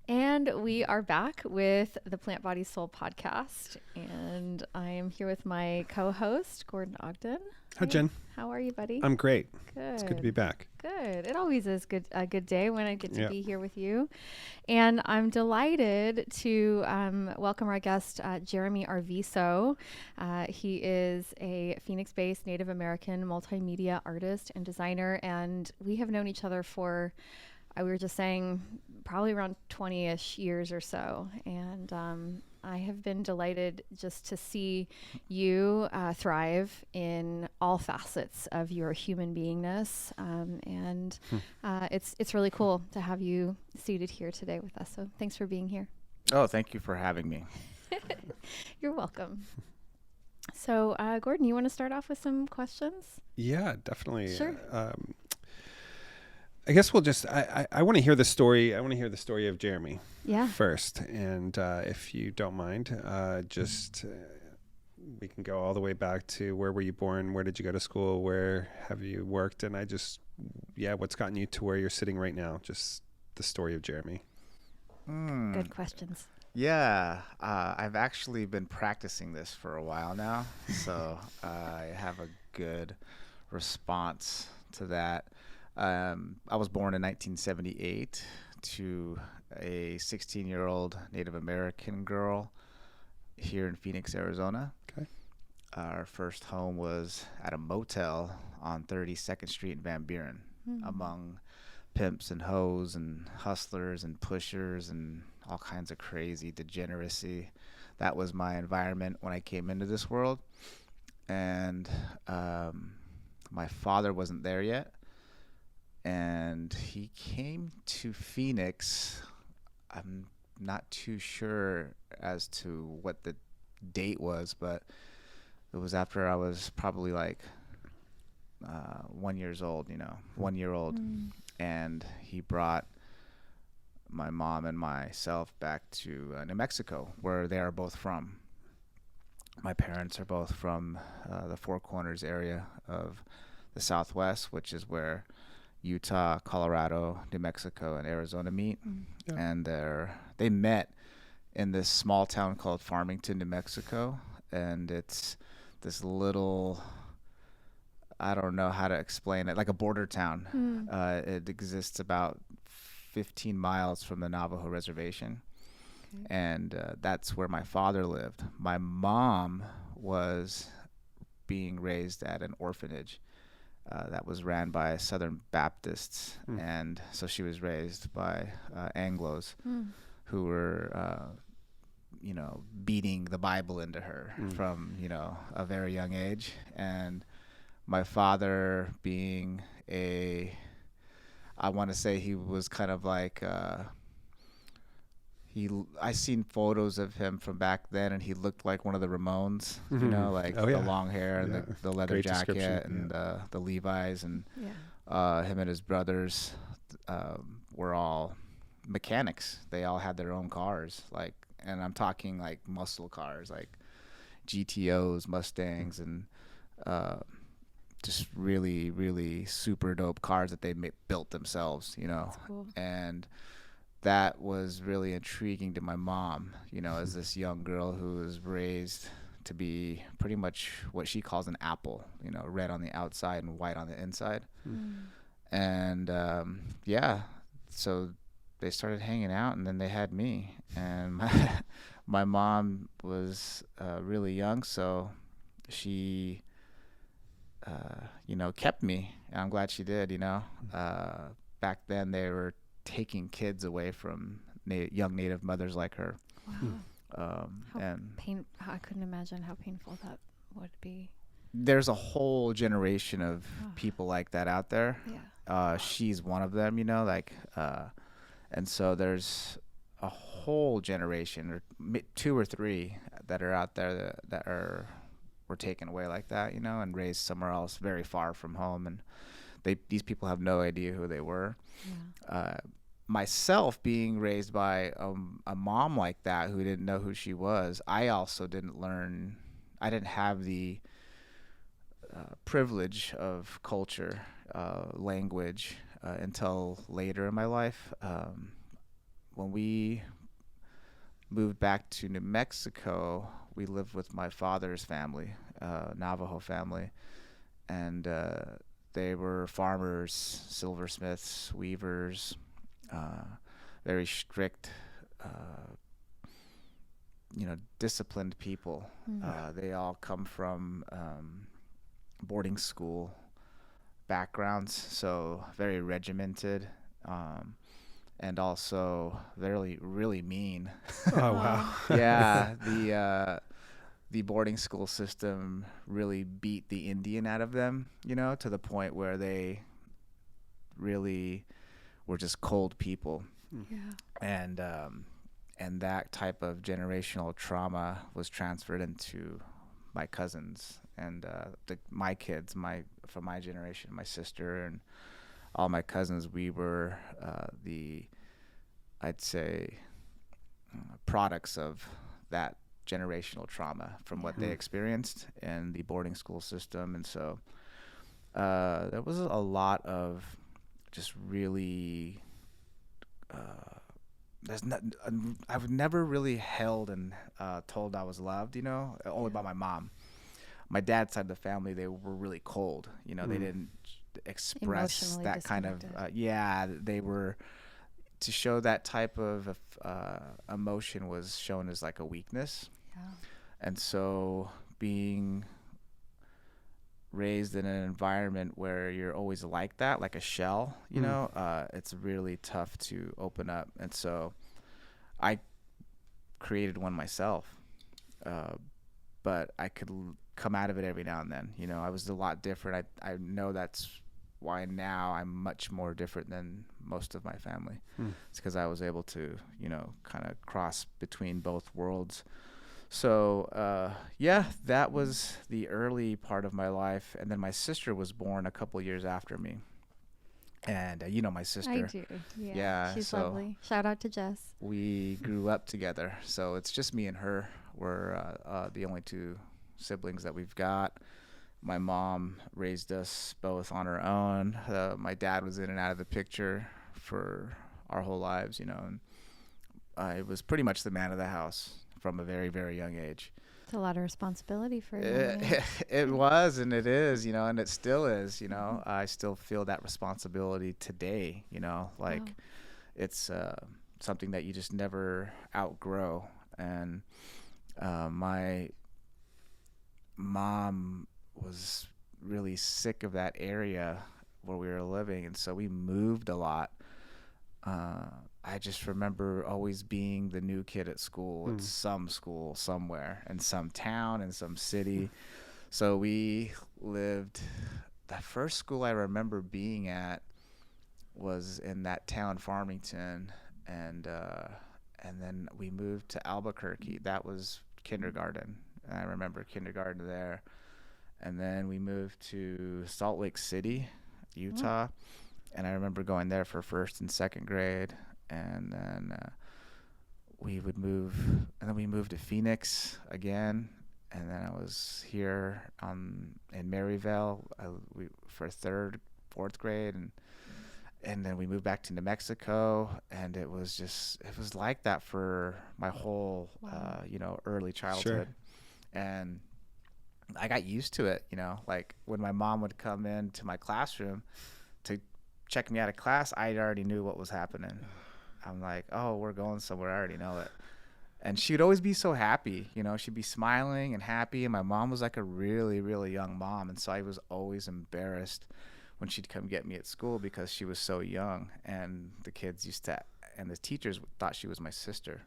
And we are back with the Plant.Body.Soul podcast. And I am here with my co-host, Gordon Ogden. Hi, Jen. How are you, buddy? I'm great. Good. It's good to be back. Good. It always is a good day when I get to be here with you. And I'm delighted to welcome our guest, Jermy Arviso. He is a Phoenix-based Native American multimedia artist and designer. And we have known each other for, we were just saying, probably around 20-ish years or so. And I have been delighted just to see you thrive in all facets of your human beingness. It's really cool to have you seated here today with us. So thanks for being here. Oh, thank you for having me. You're welcome. So, Gordon, you want to start off with some questions? Yeah, definitely. Sure. I guess we'll just, I want to hear the story. I want to hear the story of Jermy first. And if you don't mind, we can go all the way back to where were you born? Where did you go to school? Where have you worked? And what's gotten you to where you're sitting right now? Just the story of Jermy. Good questions. Yeah, I've actually been practicing this for a while now. So I have a good response to that. I was born in 1978 to a 16-year-old Native American girl here in Phoenix, Arizona. Okay. Our first home was at a motel on 32nd Street in Van Buren, among pimps and hoes and hustlers and pushers and all kinds of crazy degeneracy. That was my environment when I came into this world. And my father wasn't there yet. And he came to Phoenix. I'm not too sure as to what the date was, but it was after I was probably like 1 year old, 1 year old. And he brought my mom and myself back to New Mexico, where they are both from. My parents are both from the Four Corners area of the Southwest, which is where Utah, Colorado, New Mexico, and Arizona meet. And they met in this small town called Farmington, New Mexico. And it's this little, I don't know how to explain it, like a border town. It exists about 15 miles from the Navajo reservation. Okay. And that's where my father lived. My mom was being raised at an orphanage that was ran by Southern Baptists. And so she was raised by Anglos who were, beating the Bible into her from, a very young age. And my father being I want to say he was kind of like, I seen photos of him from back then, and he looked like one of the Ramones, the long hair and the leather Great jacket and the Levi's, and him and his brothers were all mechanics. They all had their own cars, and I'm talking like muscle cars, like GTOs, Mustangs, and just really, really super dope cars that they built themselves, That's cool. And that was really intriguing to my mom, as this young girl who was raised to be pretty much what she calls an apple, red on the outside and white on the inside. And so they started hanging out, and then they had me. And my mom was really young, so she kept me, and I'm glad she did. Back then they were taking kids away from young Native mothers like her. Wow. I couldn't imagine how painful that would be. There's a whole generation of people like that out there. She's one of them, and so there's a whole generation, or two or three, that are out there that were taken away like that, and raised somewhere else very far from home, and these people have no idea who they were. Myself being raised by a mom like that who didn't know who she was, I also didn't have the privilege of culture, language, until later in my life. when we moved back to New Mexico, we lived with my father's family, Navajo family, and they were farmers, silversmiths, weavers, very strict, disciplined people. They all come from boarding school backgrounds, so very regimented, and also really mean. Oh, wow. Yeah, the boarding school system really beat the Indian out of them, to the point where they really were just cold people. Yeah. And that type of generational trauma was transferred into my cousins and my kids, from my generation, my sister and all my cousins. We were I'd say, products of that generational trauma from what they experienced in the boarding school system. And so there was a lot of just really I've never really held and told I was loved, only by my mom. My dad's side of the family, they were really cold. They didn't express Emotionally that kind of they were, to show that type of emotion was shown as like a weakness. And so being raised in an environment where you're always like that, like a shell, it's really tough to open up. And so I created one myself, but I could come out of it every now and then. I was a lot different. I know that's why now I'm much more different than most of my family. It's because I was able to, kind of cross between both worlds. So, that was the early part of my life. And then my sister was born a couple years after me. And, my sister. I do. Yeah. She's so lovely. Shout out to Jess. We grew up together. So it's just me and her. We're the only two siblings that we've got. My mom raised us both on her own. My dad was in and out of the picture for our whole lives, and I was pretty much the man of the house from a very, very young age. It's a lot of responsibility for you. It was, and it is, and it still is, I still feel that responsibility today, it's something that you just never outgrow. And my mom was really sick of that area where we were living, and so we moved a lot. I just remember always being the new kid at school, at some school somewhere, in some town, in some city. So we lived, the first school I remember being at was in that town, Farmington, and then we moved to Albuquerque. That was kindergarten. I remember kindergarten there. And then we moved to Salt Lake City, Utah. And I remember going there for first and second grade. And then we moved to Phoenix again. And then I was here in Maryville for third, fourth grade. And then we moved back to New Mexico. And it was like that for my whole, early childhood. Sure. And I got used to it, like when my mom would come into my classroom to check me out of class, I already knew what was happening. I'm like, oh, we're going somewhere. I already know it. And she'd always be so happy, she'd be smiling and happy. And my mom was like a really, really young mom. And so I was always embarrassed when she'd come get me at school because she was so young. And the kids and the teachers thought she was my sister.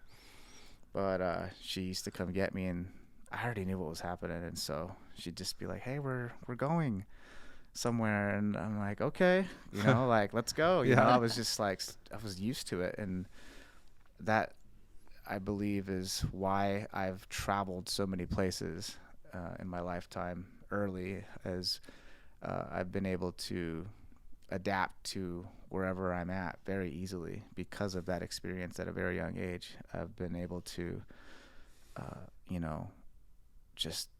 But she used to come get me, and I already knew what was happening. And so she'd just be like, hey, we're going somewhere. And I'm like, okay, like, let's go. I was just like, I was used to it. And that, I believe, is why I've traveled so many places in my lifetime early, as I've been able to adapt to wherever I'm at very easily because of that experience at a very young age. I've been able to, just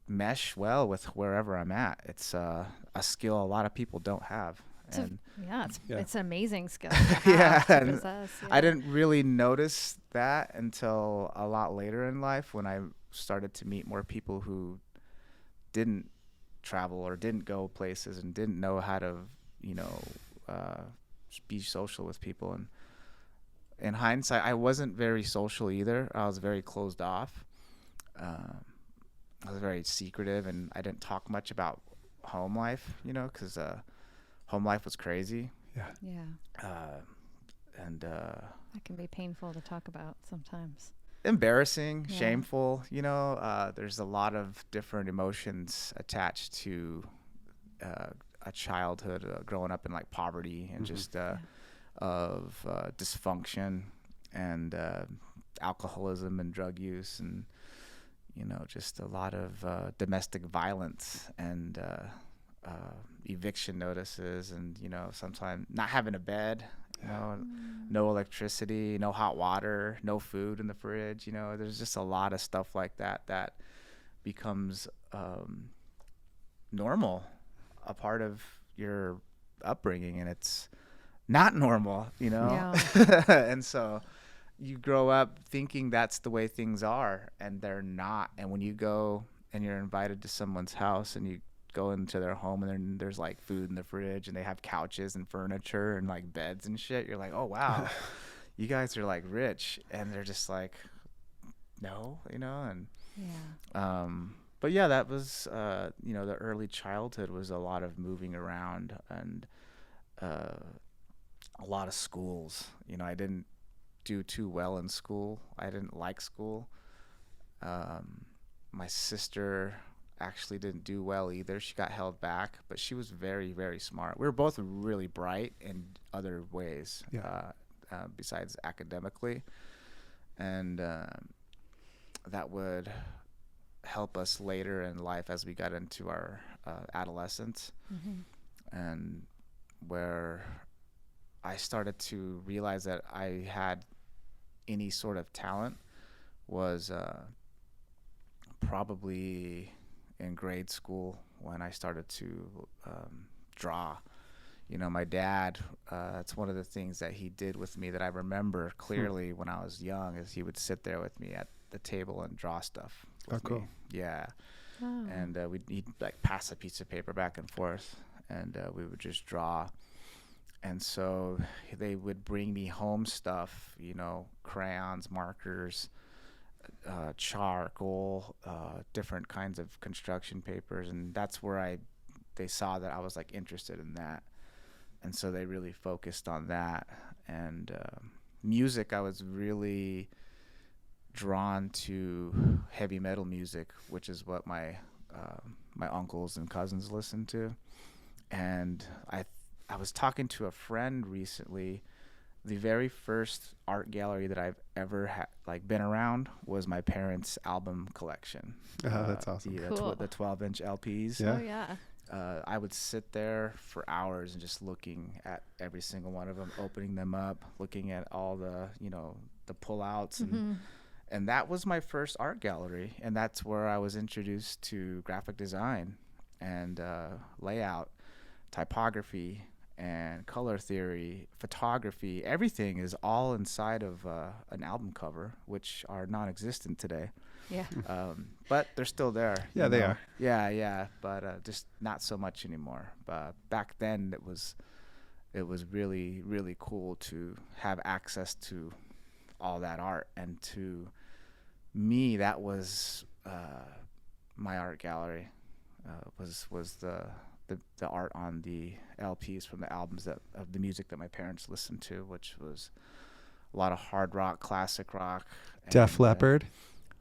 mesh well with wherever I'm at. It's a skill a lot of people don't have. It's an amazing skill. Yeah, to and possess, I didn't really notice that until a lot later in life when I started to meet more people who didn't travel or didn't go places and didn't know how to, be social with people. And in hindsight, I wasn't very social either. I was very closed off. I was very secretive, and I didn't talk much about home life, because home life was crazy. And that can be painful to talk about sometimes. Embarrassing, shameful, there's a lot of different emotions attached to a childhood growing up in like poverty and just of dysfunction and alcoholism and drug use and just a lot of domestic violence and eviction notices and sometimes not having a bed, no electricity, no hot water, no food in the fridge. There's just a lot of stuff like that becomes normal, a part of your upbringing, and it's not normal, and so you grow up thinking that's the way things are, and they're not. And when you go and you're invited to someone's house and you go into their home and there's like food in the fridge and they have couches and furniture and like beds and shit, you're like, oh wow, you guys are like rich. And they're just like, no, and but yeah, that was the early childhood was a lot of moving around and a lot of schools. I didn't do too well in school. I didn't like school. My sister actually didn't do well either. She got held back, but she was very, very smart. We were both really bright in other ways, besides academically, and that would help us later in life as we got into our adolescence, and where I started to realize that I had any sort of talent was probably in grade school when I started to draw. My dad, that's one of the things that he did with me that I remember clearly when I was young, is he would sit there with me at the table and draw stuff with me. Yeah. Oh. And he'd like pass a piece of paper back and forth, and we would just draw. And so they would bring me home stuff, crayons, markers, charcoal, different kinds of construction papers. And that's where they saw that I was like interested in that. And so they really focused on that. And music, I was really drawn to heavy metal music, which is what my uncles and cousins listened to. And I was talking to a friend recently. The very first art gallery that I've ever been around was my parents' album collection. Oh, that's awesome. The 12-inch LPs. Yeah. Oh, yeah. I would sit there for hours and just looking at every single one of them, opening them up, looking at all the, the pullouts. And that was my first art gallery. And that's where I was introduced to graphic design and layout, typography, and color theory, photography. Everything is all inside of an album cover, which are non-existent today. Yeah. But they're still there. Yeah, they are. Yeah. But just not so much anymore. But back then, it was really, really cool to have access to all that art. And to me, that was my art gallery. Was the art on the LPs from the albums of the music that my parents listened to, which was a lot of hard rock, classic rock. Def Leppard.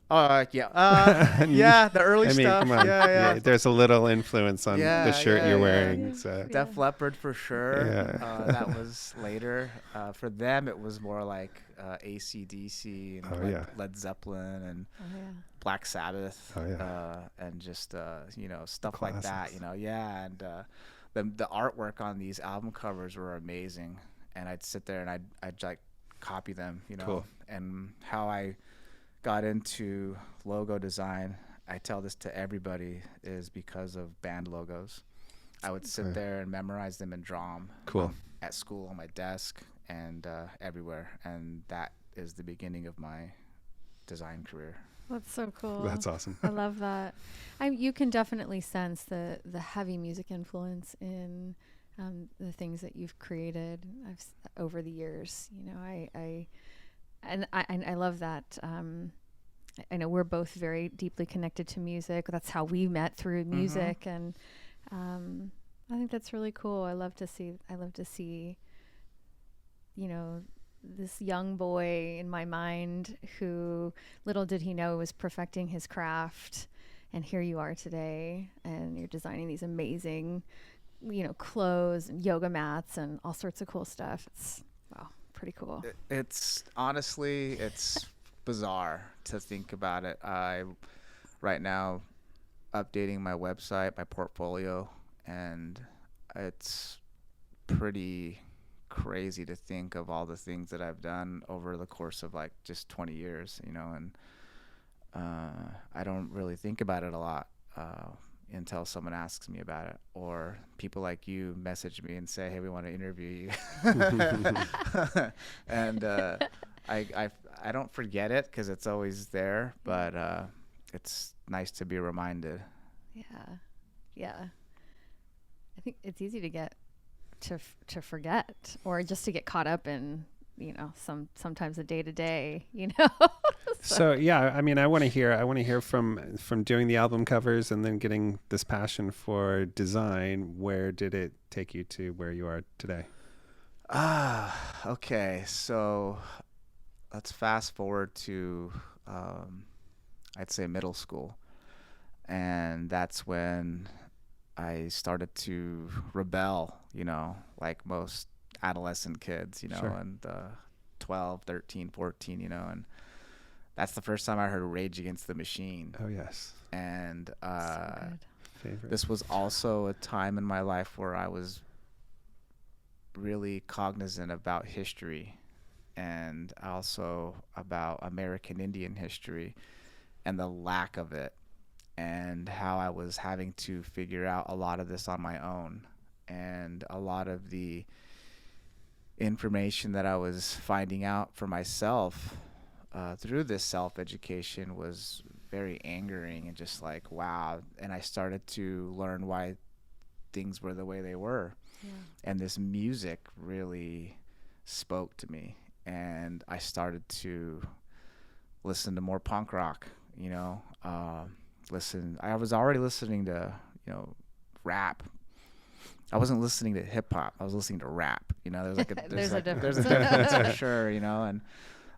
Yeah, the early stuff. Come on. Yeah. There's a little influence on the shirt you're wearing. Yeah. So. Def Leppard for sure. Yeah. That was later. For them, it was more like AC/DC and Led Zeppelin and Black Sabbath. And just stuff like that. And the artwork on these album covers were amazing. And I'd sit there and I'd like copy them. Cool. And how I got into logo design, I tell this to everybody, is because of band logos. I would sit there and memorize them and draw them. Cool. At school, on my desk, and everywhere. And that is the beginning of my design career. That's so cool. That's awesome. I love that. You can definitely sense the heavy music influence in the things that you've created over the years. You know, I love that. I know we're both very deeply connected to music. That's how we met, through music, and I think that's really cool. I love to see, you know, this young boy in my mind who, little did he know, was perfecting his craft, and here you are today, and you're designing these amazing, you know, clothes and yoga mats and all sorts of cool stuff. It's, wow, pretty cool. It's honestly, it's bizarre to think about it. Right now updating my website, my portfolio, and it's pretty crazy to think of all the things that I've done over the course of like just 20 years, you know, and I don't really think about it a lot until someone asks me about it, or people like you message me and say, hey, we want to interview you. And I don't forget it because it's always there, but it's nice to be reminded. Yeah. I think it's easy to get to forget, or just to get caught up in, you know, sometimes the day to day, you know. So yeah, I mean, I want to hear from doing the album covers and then getting this passion for design. Where did it take you to where you are today? Okay. So let's fast forward to, I'd say middle school. And that's when I started to rebel, you know, like most adolescent kids, you know, Sure. and 12, 13, 14, you know, and that's the first time I heard Rage Against the Machine. Oh, yes. And So good. Favorite. this was also a time in my life where I was really cognizant about history, and also about American Indian history and the lack of it, and how I was having to figure out a lot of this on my own. And a lot of the information that I was finding out for myself through this self-education was very angering, and just like, wow. And I started to learn why things were the way they were. Yeah. And this music really spoke to me, and I started to listen to more punk rock, you know. I was already listening to, you know, rap. I wasn't listening to hip hop. I was listening to rap. You know, there's a difference for sure, you know. And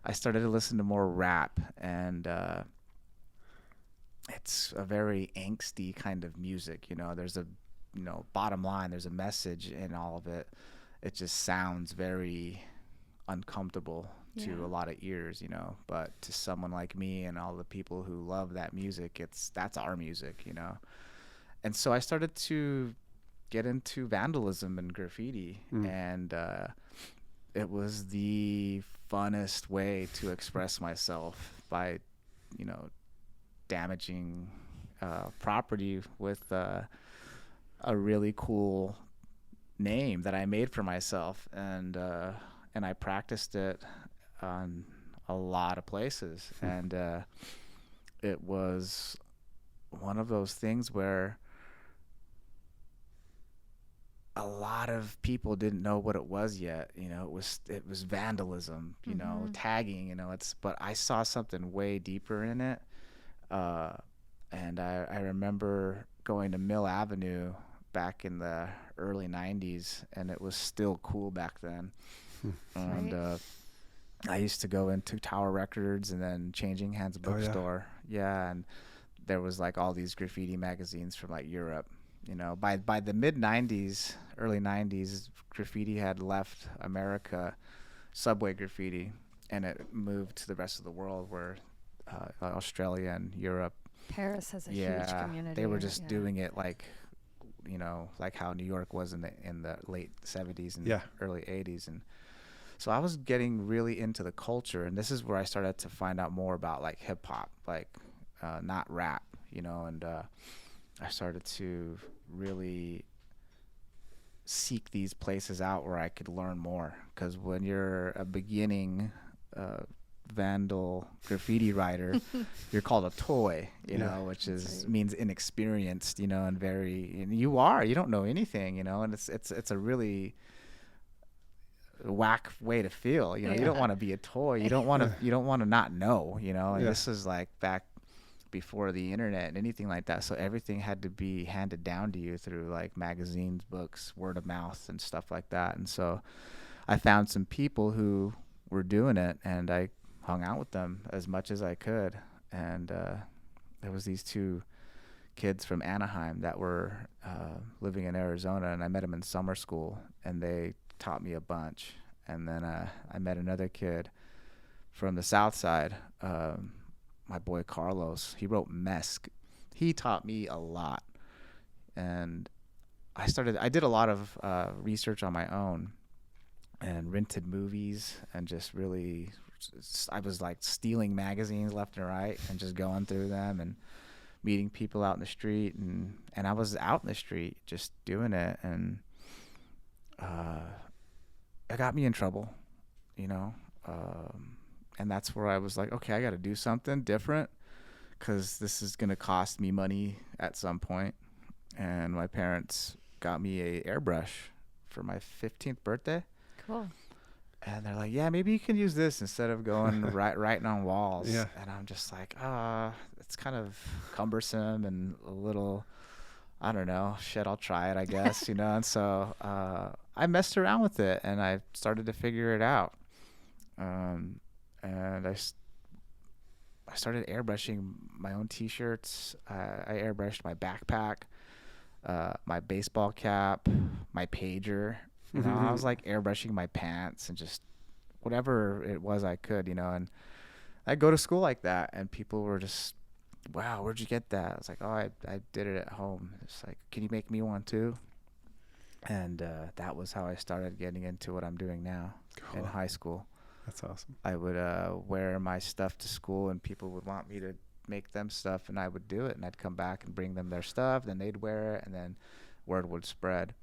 I started to listen to more rap, and it's a very angsty kind of music. You know, there's a, you know, bottom line, there's a message in all of it. It just sounds very uncomfortable to a lot of ears, you know, but to someone like me and all the people who love that music, that's our music, you know. And so I started to get into vandalism and graffiti, and it was the funnest way to express myself, by, you know, damaging property with a really cool name that I made for myself, and I practiced it on a lot of places, and it was one of those things where a lot of people didn't know what it was yet. You know, it was vandalism, you know, tagging, you know, but I saw something way deeper in it. And I remember going to Mill Avenue back in the early 90s, and it was still cool back then. And I used to go into Tower Records and then Changing Hands bookstore. Yeah, and there was like all these graffiti magazines from like Europe. You know, by the mid 90s, early 90s, graffiti had left America, subway graffiti, and it moved to the rest of the world, where Australia and Europe. Paris has a huge community. They were just doing it like, you know, like how New York was in the late 70s and early 80s. And so I was getting really into the culture, and this is where I started to find out more about like hip hop, like not rap, you know, and I started to really seek these places out where I could learn more. Because when you're a beginning vandal graffiti writer, you're called a toy, you know, which is means inexperienced, you know, and you don't know anything, you know, and it's a really whack way to feel, you know. You don't want to be a toy. You don't want to not know, you know. And this is like back before the internet and anything like that, so everything had to be handed down to you through like magazines, books, word of mouth, and stuff like that. And so I found some people who were doing it, and I hung out with them as much as I could. And there was these two kids from Anaheim that were living in Arizona, and I met them in summer school, and they taught me a bunch. And then I met another kid from the South Side, my boy Carlos. He wrote Mesk. He taught me a lot. And I did a lot of research on my own and rented movies, and just really, I was like stealing magazines left and right and just going through them and meeting people out in the street. And I was out in the street just doing it. And it got me in trouble, you know. And that's where I was like, okay, I got to do something different, because this is going to cost me money at some point. And my parents got me a airbrush for my 15th birthday. Cool. And they're like, yeah, maybe you can use this instead of going writing on walls. Yeah. And I'm just like, it's kind of cumbersome and a little, I don't know, shit, I'll try it, I guess, you know. And so I messed around with it, and I started to figure it out. And I started airbrushing my own t-shirts. I airbrushed my backpack, my baseball cap, my pager. You know, I was like airbrushing my pants and just whatever it was I could, you know. And I go to school like that, and people were just, wow, where'd you get that? I was like, oh, I did it at home. It's like, can you make me one too? And that was how I started getting into what I'm doing now in high school. That's awesome. I would wear my stuff to school, and people would want me to make them stuff, and I would do it. And I'd come back and bring them their stuff, then they'd wear it, and then word would spread.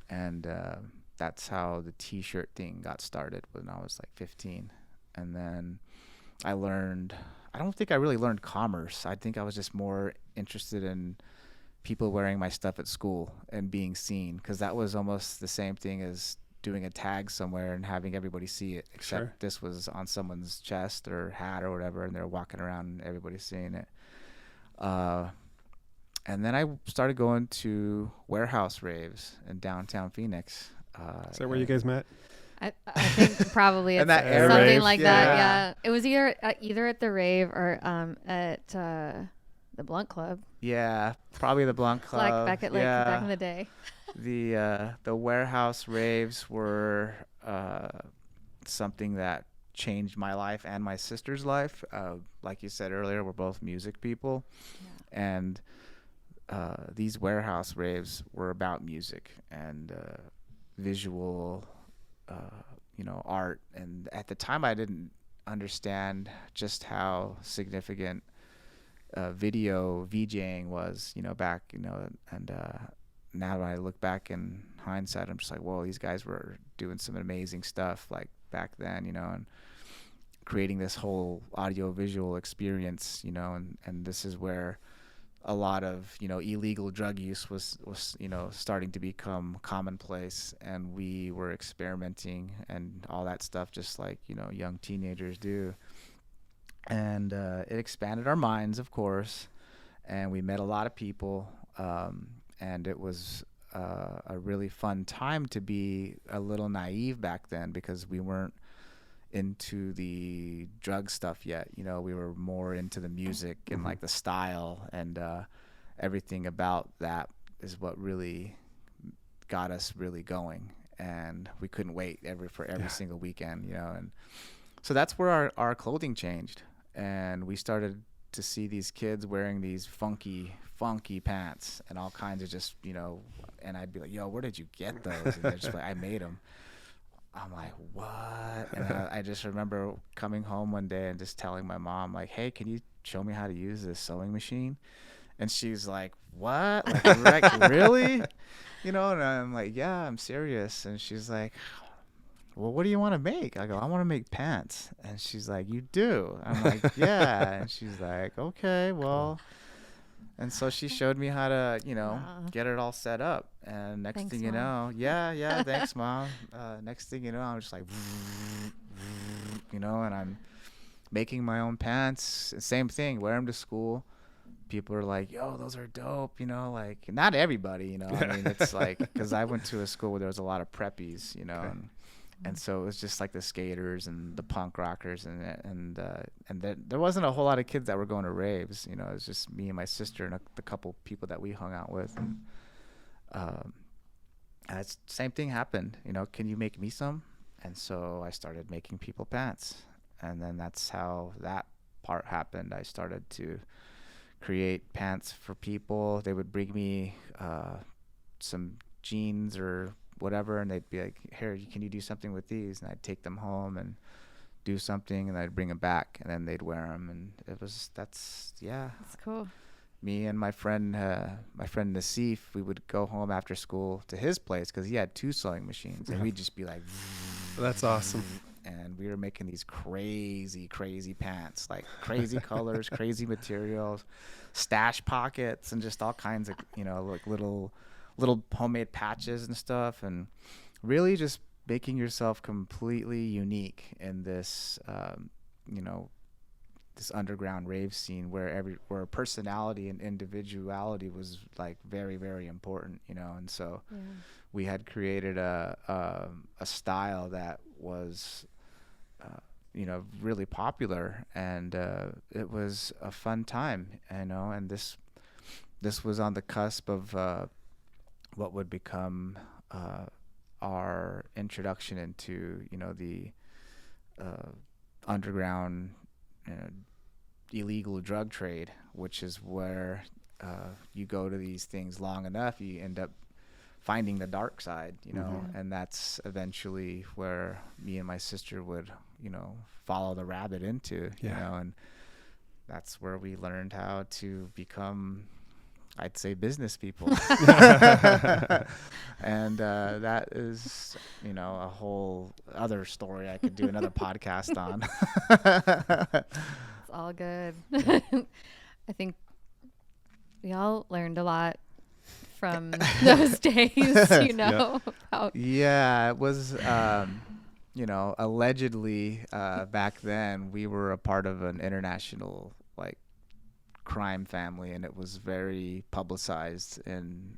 And that's how the t-shirt thing got started when I was like 15. And then I don't think I really learned commerce. I think I was just more interested in people wearing my stuff at school and being seen, because that was almost the same thing as doing a tag somewhere and having everybody see it, except this was on someone's chest or hat or whatever, and they're walking around and everybody's seeing it. And then I started going to warehouse raves in downtown Phoenix. Is that where you guys met? I think probably it's that air something rave, like that. Yeah, it was either at the rave or at the Blunt Club. Yeah, probably the Blunt Club. Like back in the day. The warehouse raves were something that changed my life and my sister's life. Like you said earlier, we're both music people, and these warehouse raves were about music and visual, art. And at the time, I didn't understand just how significant video VJing was, back, and now that I look back in hindsight, I'm just like, whoa, these guys were doing some amazing stuff like back then, and creating this whole audio visual experience, and this is where a lot of, illegal drug use was, starting to become commonplace, and we were experimenting and all that stuff, just like, young teenagers do. And it expanded our minds, of course, and we met a lot of people, and it was a really fun time to be a little naive back then, because we weren't into the drug stuff yet. We were more into the music and like the style, and everything about that is what really got us really going. And we couldn't wait for every single weekend, and so that's where our clothing changed. And we started to see these kids wearing these funky pants and all kinds of just, and I'd be like, yo, where did you get those? And they're just like, I made them. I'm like, what? And I just remember coming home one day and just telling my mom, like, hey, can you show me how to use this sewing machine? And she's like, what? Like really? You know, and I'm like, yeah, I'm serious. And she's like, well, what do you want to make? I go, I want to make pants. And she's like, you do? I'm like, yeah. And she's like, okay, well. And so she showed me how to, get it all set up. And next Thanks, thing you Mom. know, yeah, thanks, Mom. Next thing you know, I'm just like, and I'm making my own pants. Same thing, wear them to school. People are like, yo, those are dope, like, not everybody, I mean, it's like, because I went to a school where there was a lot of preppies, Okay. and so it was just like the skaters and the punk rockers, and there wasn't a whole lot of kids that were going to raves, it was just me and my sister and the couple people that we hung out with, and same thing happened, can you make me some? And so I started making people pants, and then that's how that part happened. I started to create pants for people. They would bring me some jeans or whatever, and they'd be like, here, can you do something with these? And I'd take them home and do something, and I'd bring them back, and then they'd wear them. And that's cool. Me and my friend Nassif, we would go home after school to his place because he had 2 sewing machines, and we'd just be like, That's awesome. and we were making these crazy pants, like crazy colors, crazy materials, stash pockets, and just all kinds of, like little homemade patches and stuff, and really just making yourself completely unique in this, this underground rave scene where personality and individuality was like very, very important, and so we had created a style that was really popular, and it was a fun time, and this was on the cusp of what would become our introduction into the underground illegal drug trade, which is where you go to these things long enough, you end up finding the dark side, and that's eventually where me and my sister would, follow the rabbit into, and that's where we learned how to become, I'd say, business people. And that is, a whole other story I could do another podcast on. It's all good. I think we all learned a lot from those days, Yeah, it was, allegedly back then we were a part of an international like crime family, and it was very publicized in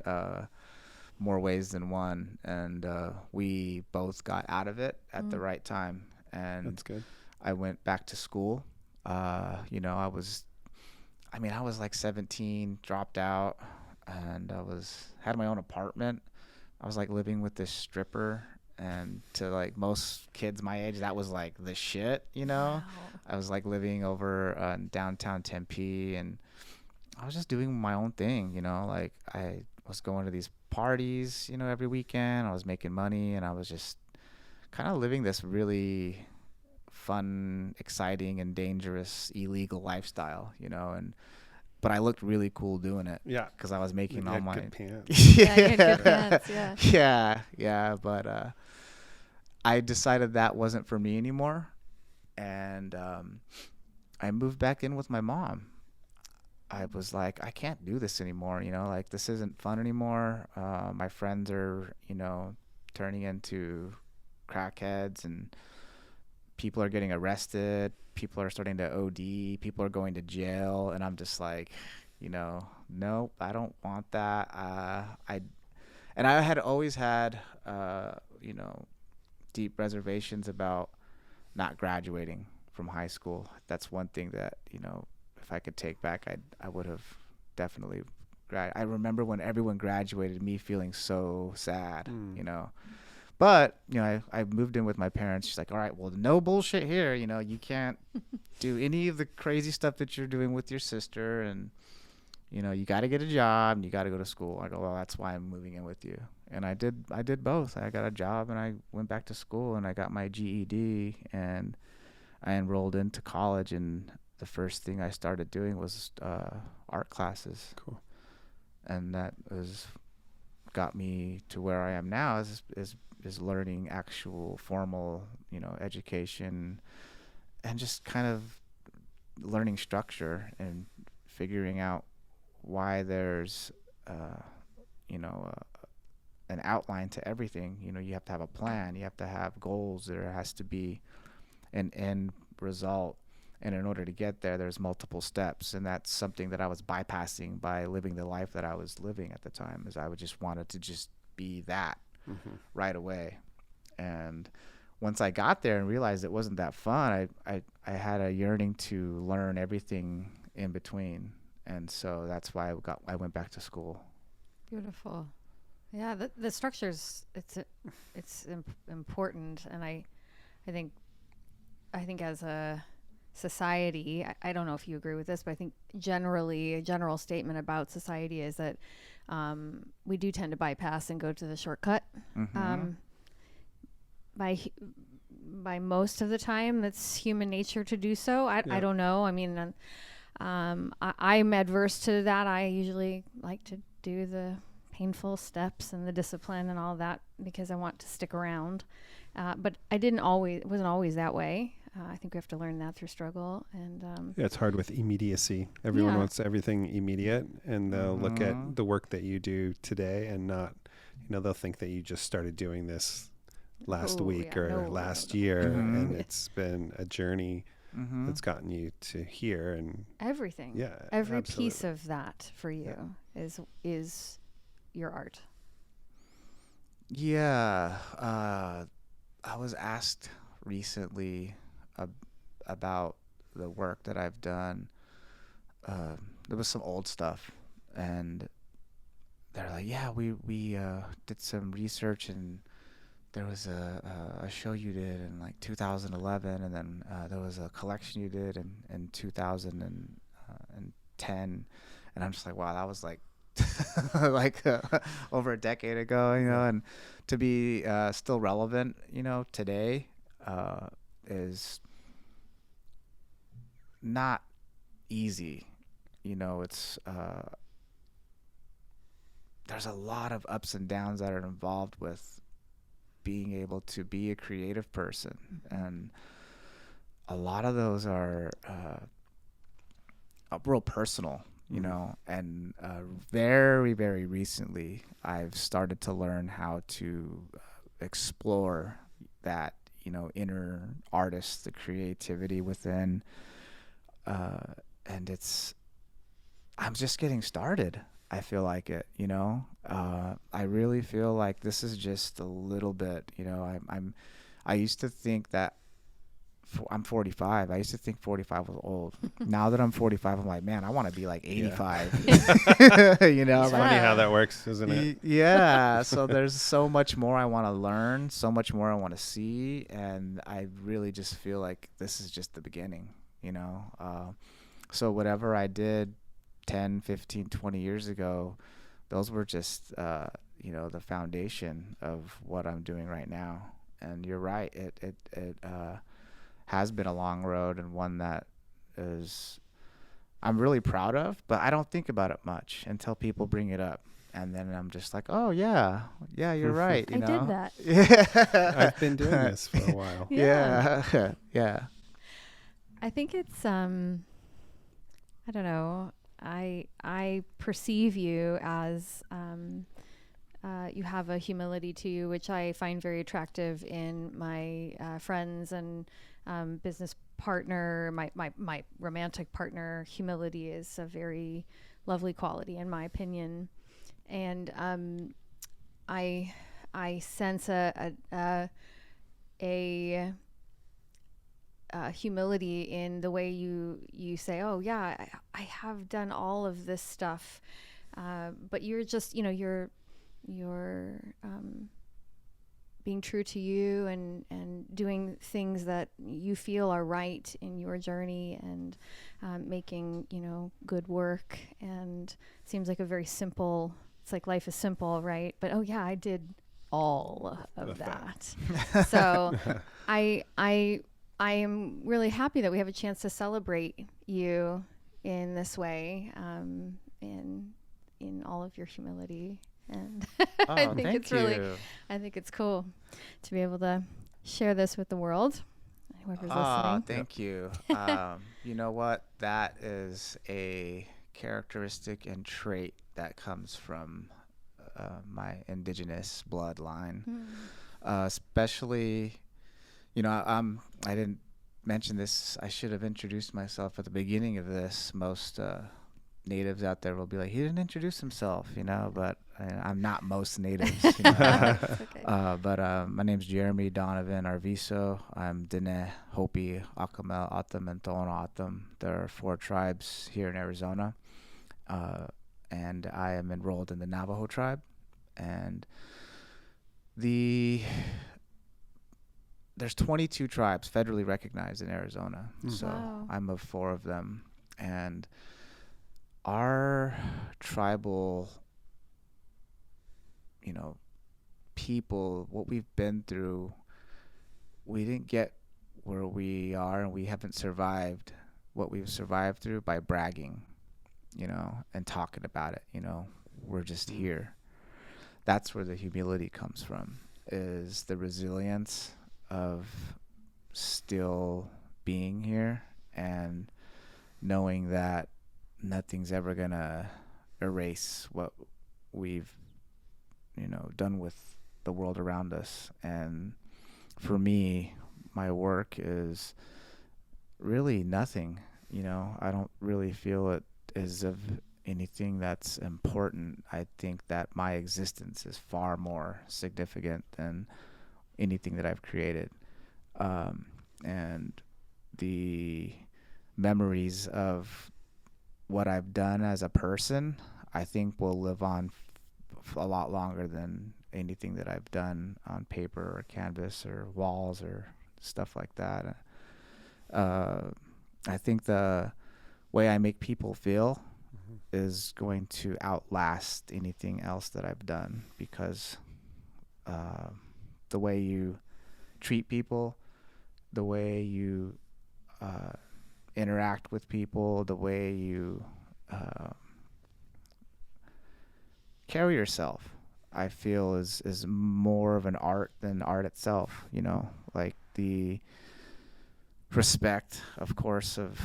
more ways than one, and we both got out of it at the right time. And that's good. I went back to school. I was like 17, dropped out, and had my own apartment. I was like living with this stripper, and to like most kids my age, that was like the shit, Wow. I was like living over in downtown Tempe, and I was just doing my own thing, like I was going to these parties, every weekend. I was making money, and I was just kind of living this really fun, exciting, and dangerous illegal lifestyle, but I looked really cool doing it. Yeah. Because I was making all my good pants. Yeah, you had good pants, yeah. Yeah. But I decided that wasn't for me anymore, and I moved back in with my mom. I was like, I can't do this anymore. Like this isn't fun anymore. My friends are, turning into crackheads, and people are getting arrested. People are starting to OD. People are going to jail. And I'm just like, nope, I don't want that. I had always had, deep reservations about not graduating from high school. That's one thing that, if I could take back, I would have definitely I remember when everyone graduated, me feeling so sad, But, I moved in with my parents. She's like, all right, well, no bullshit here. You can't do any of the crazy stuff that you're doing with your sister. And, you got to get a job and you got to go to school. I go, well, that's why I'm moving in with you. And I did both. I got a job and I went back to school and I got my GED and I enrolled into college. And the first thing I started doing was art classes. Cool. And that got me to where I am now is learning actual formal, education, and just kind of learning structure and figuring out why there's an outline to everything. You have to have a plan, you have to have goals, there has to be an end result, and in order to get there, there's multiple steps. And that's something that I was bypassing by living the life that I was living at the time, is I would just wanted to just be that right away. And once I got there and realized it wasn't that fun, I had a yearning to learn everything in between. And so that's why I went back to school. Beautiful. Yeah, the structure's it's important, and I think as a society, I don't know if you agree with this, but I think generally a general statement about society is that we do tend to bypass and go to the shortcut. By most of the time, that's human nature to do so. I don't know. I mean, I'm adverse to that. I usually like to do the painful steps and the discipline and all that because I want to stick around. But it wasn't always that way. I think we have to learn that through struggle. And it's hard with immediacy. Everyone wants everything immediate, and they'll look at the work that you do today and not, they'll think that you just started doing this last week or last year, and it's been a journey that's gotten you to here. And everything, every absolutely. Piece of that for you is your art. I was asked recently about the work that I've done. There was some old stuff, and they're like, we did some research, and there was a show you did in like 2011, and then there was a collection you did in 2010, and I'm just like, wow, that was like over a decade ago, and to be still relevant, today is not easy. It's there's a lot of ups and downs that are involved with being able to be a creative person, and a lot of those are real personal. And very, very recently, I've started to learn how to explore that, inner artist, the creativity within, and I'm just getting started. I feel like it, I really feel like this is just a little bit, I used to think that I'm 45. I used to think 45 was old. Now that I'm 45, I'm like, man, I want to be like 85. It's funny how that works, isn't it? Yeah. So there's so much more I want to learn, so much more I want to see, and I really just feel like this is just the beginning, So whatever I did 10, 15, 20 years ago, those were just, the foundation of what I'm doing right now. And you're right. It has been a long road, and one that I'm really proud of, but I don't think about it much until people bring it up. And then I'm just like, oh yeah, you're right. I did that. Yeah. I've been doing this for a while. Yeah. Yeah. I think it's, I don't know. I perceive you as, you have a humility to you, which I find very attractive in my friends and business partner, my romantic partner. Humility is a very lovely quality, in my opinion, and I sense a humility in the way you say, oh yeah, I have done all of this stuff, but you're just you're being true to you and doing things that you feel are right in your journey, and making good work. And it seems like a very simple, it's like life is simple, right? But oh yeah, I did all of that. So I I am really happy that we have a chance to celebrate you in this way, in all of your humility. And I think it's I think it's cool to be able to share this with the world. Whoever's listening. Thank you. You know what? That is a characteristic and trait that comes from my indigenous bloodline. Especially, you know, I didn't mention this. I should have introduced myself at the beginning of this. Most natives out there will be like, he didn't introduce himself, you know, but I'm not most natives. You know? Okay. But my name's Jermy Arviso. I'm Dene, Hopi, Akamel, Atam, and Tohono Atam. There are 4 tribes here in Arizona. And I am enrolled in the Navajo tribe. And there's 22 tribes federally recognized in Arizona. So wow. I'm of 4 of them. And our tribal, you know, people, what we've been through, we didn't get where we are, and we haven't survived what we've survived through by bragging, you know, and talking about it. You know, we're just here. That's where the humility comes from, is the resilience of still being here and knowing that nothing's ever gonna erase what we've, you know, done with the world around us. And for me, my work is really nothing. You know, I don't really feel it is of anything that's important. I think that my existence is far more significant than anything that I've created. And the memories of what I've done as a person, I think will live on a lot longer than anything that I've done on paper or canvas or walls or stuff like that. I think the way I make people feel is going to outlast anything else that I've done, because the way you treat people, the way you interact with people, the way you carry yourself, I feel is more of an art than art itself. You know, like the respect, of course, of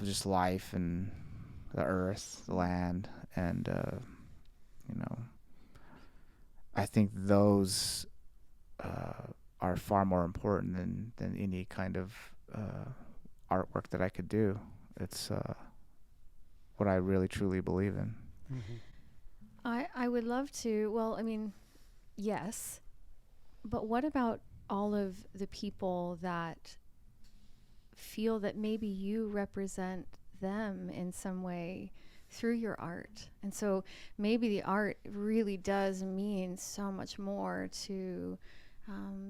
just life and the earth, the land, and you know, I think those are far more important than any kind of artwork that I could do. It's what I really truly believe in. I would love to. Well, I mean, yes, but what about all of the people that feel that maybe you represent them in some way through your art? And so maybe the art really does mean so much more to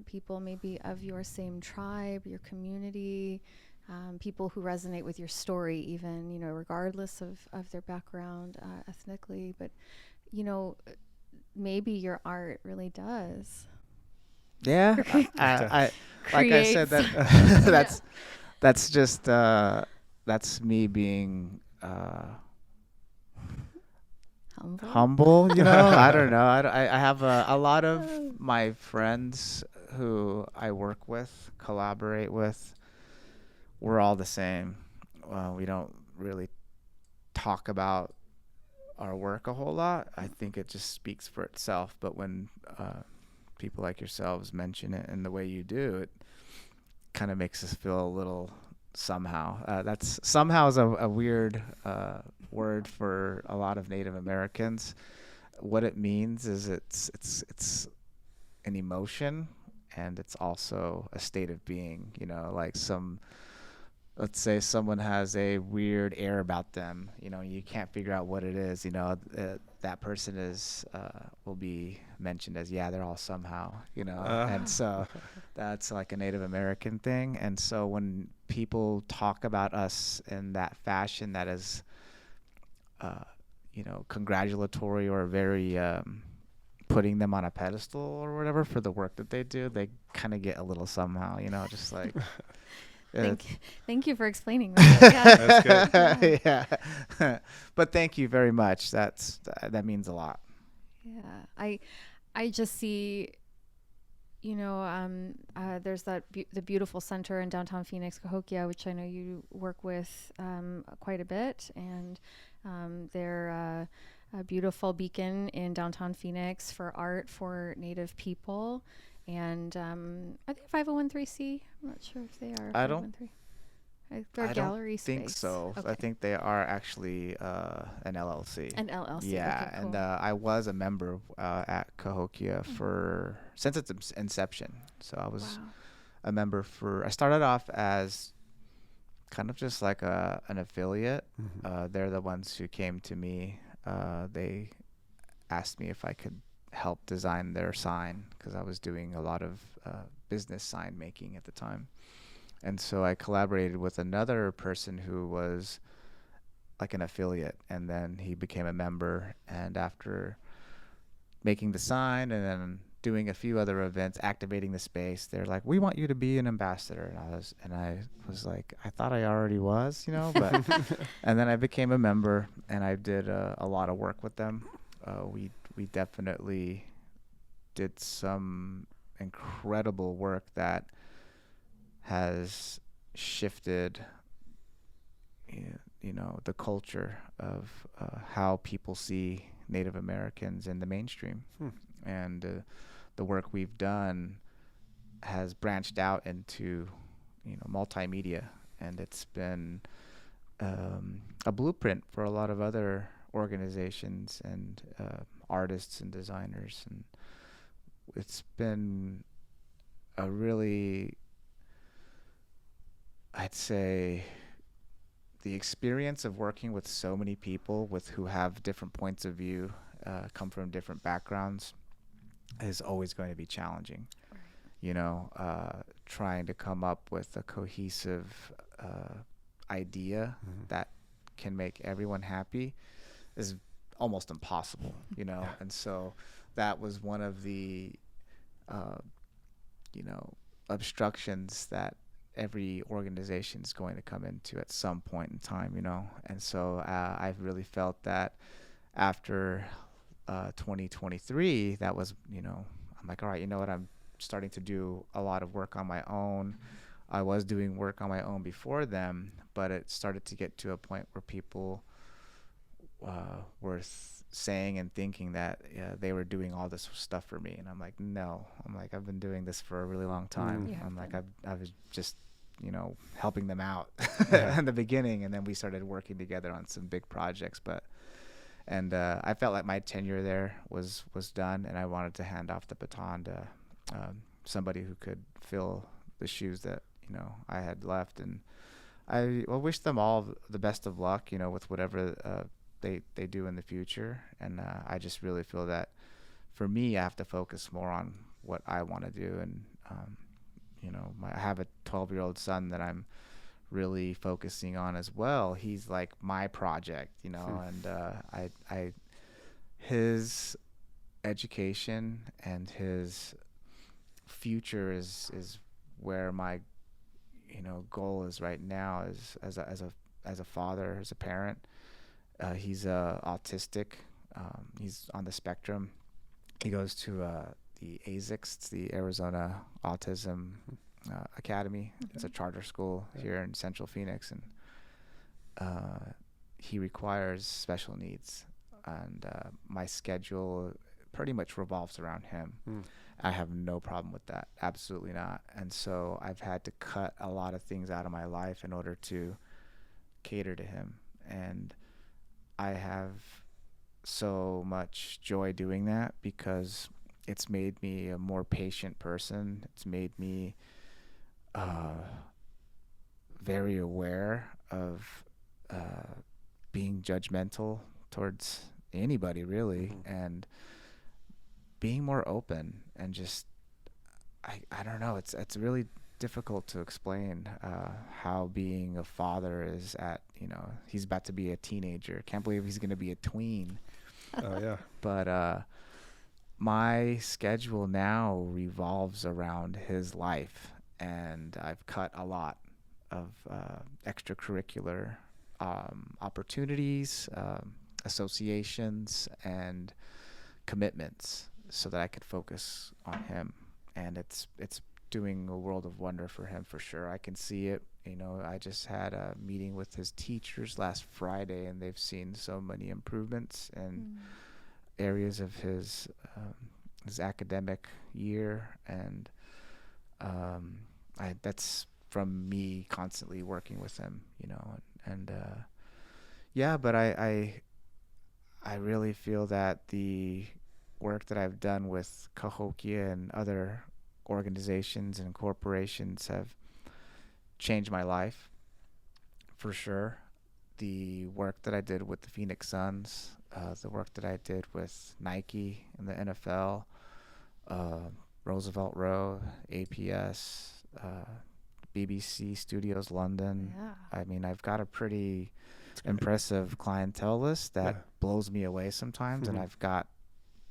people maybe of your same tribe, your community, people who resonate with your story, even, you know, regardless of their background ethnically. But, you know, maybe your art really does. Yeah, I like I said, that that's just that's me being humble, you know. I don't know. I have a lot of my friends who I work with, collaborate with, we're all the same. We don't really talk about our work a whole lot. I think it just speaks for itself. But when people like yourselves mention it in the way you do, it kind of makes us feel a little somehow. That's somehow is a weird word for a lot of Native Americans. What it means is it's an emotion, and it's also a state of being. You know, like let's say someone has a weird air about them, you know, you can't figure out what it is, you know, that person will be mentioned as, yeah, they're all somehow, you know. And so that's like a Native American thing. And so when people talk about us in that fashion, that is, you know, congratulatory or very putting them on a pedestal or whatever for the work that they do, they kind of get a little somehow, just like. Thank you for explaining that. Yeah. That's good. Yeah. But thank you very much. That means a lot. Yeah. I just see, there's the beautiful center in downtown Phoenix, Cahokia, which I know you work with quite a bit, and they're a beautiful beacon in downtown Phoenix for art for Native people. And are they 501c? I'm not sure if they are. I don't gallery space. Think so. Okay. I think they are actually an LLC. An LLC. Yeah, okay, cool. and I was a member at Cahokia since its inception. So I was a member I started off as kind of just like an affiliate. They're the ones who came to me. They asked me if I could help design their sign because I was doing a lot of business sign making at the time. And so I collaborated with another person who was like an affiliate, and then he became a member. And after making the sign and then doing a few other events, activating the space, they're like, "We want you to be an ambassador." And I was like, I thought I already was, but and then I became a member, and I did a lot of work with them. We definitely did some incredible work that has shifted, the culture of how people see Native Americans in the mainstream. And the work we've done has branched out into, multimedia, and it's been a blueprint for a lot of other organizations and artists and designers. And it's been a really, I'd say, the experience of working with so many people who have different points of view, come from different backgrounds, is always going to be challenging. Trying to come up with a cohesive idea that can make everyone happy is almost impossible, And so that was one of the, obstructions that every organization is going to come into at some point in time, And so I've really felt that after 2023, that was, I'm like, all right, you know what? I'm starting to do a lot of work on my own. I was doing work on my own before them, but it started to get to a point where people were saying and thinking that they were doing all this stuff for me. And I'm like, no. I've been doing this for a really long time. I'm like, I was just, helping them out in the beginning. And then we started working together on some big projects. And I felt like my tenure there was done, and I wanted to hand off the baton to somebody who could fill the shoes that, I had left. And I wish them all the best of luck, with whatever they do in the future. And I just really feel that for me, I have to focus more on what I want to do. And, I have a 12-year-old son that I'm really focusing on as well. He's like my project, and his education and his future is where my goal is right now, is as a father, as a parent. He's autistic. He's on the spectrum. He goes to the ASICS, it's the Arizona Autism Academy. It's a charter school here in Central Phoenix, and he requires special needs. And my schedule pretty much revolves around him. I have no problem with that. Absolutely not. And so I've had to cut a lot of things out of my life in order to cater to him. And I have so much joy doing that because it's made me a more patient person. It's made me very aware of being judgmental towards anybody, really, and being more open. And just I don't know, it's really difficult to explain how being a father is at, he's about to be a teenager. Can't believe he's going to be a tween. Oh yeah. But my schedule now revolves around his life, and I've cut a lot of extracurricular opportunities, associations, and commitments so that I could focus on him. And it's doing a world of wonder for him, for sure. I can see it. You know, I just had a meeting with his teachers last Friday, and they've seen so many improvements in areas of his academic year, and that's from me constantly working with him, you know, and yeah, but I really feel that the work that I've done with Cahokia and other organizations and corporations have changed my life, for sure. The work that I did with the Phoenix Suns, the work that I did with Nike and the NFL, Roosevelt Row, APS, BBC Studios London. Yeah. I mean, I've got a pretty impressive clientele list that blows me away sometimes, and I've got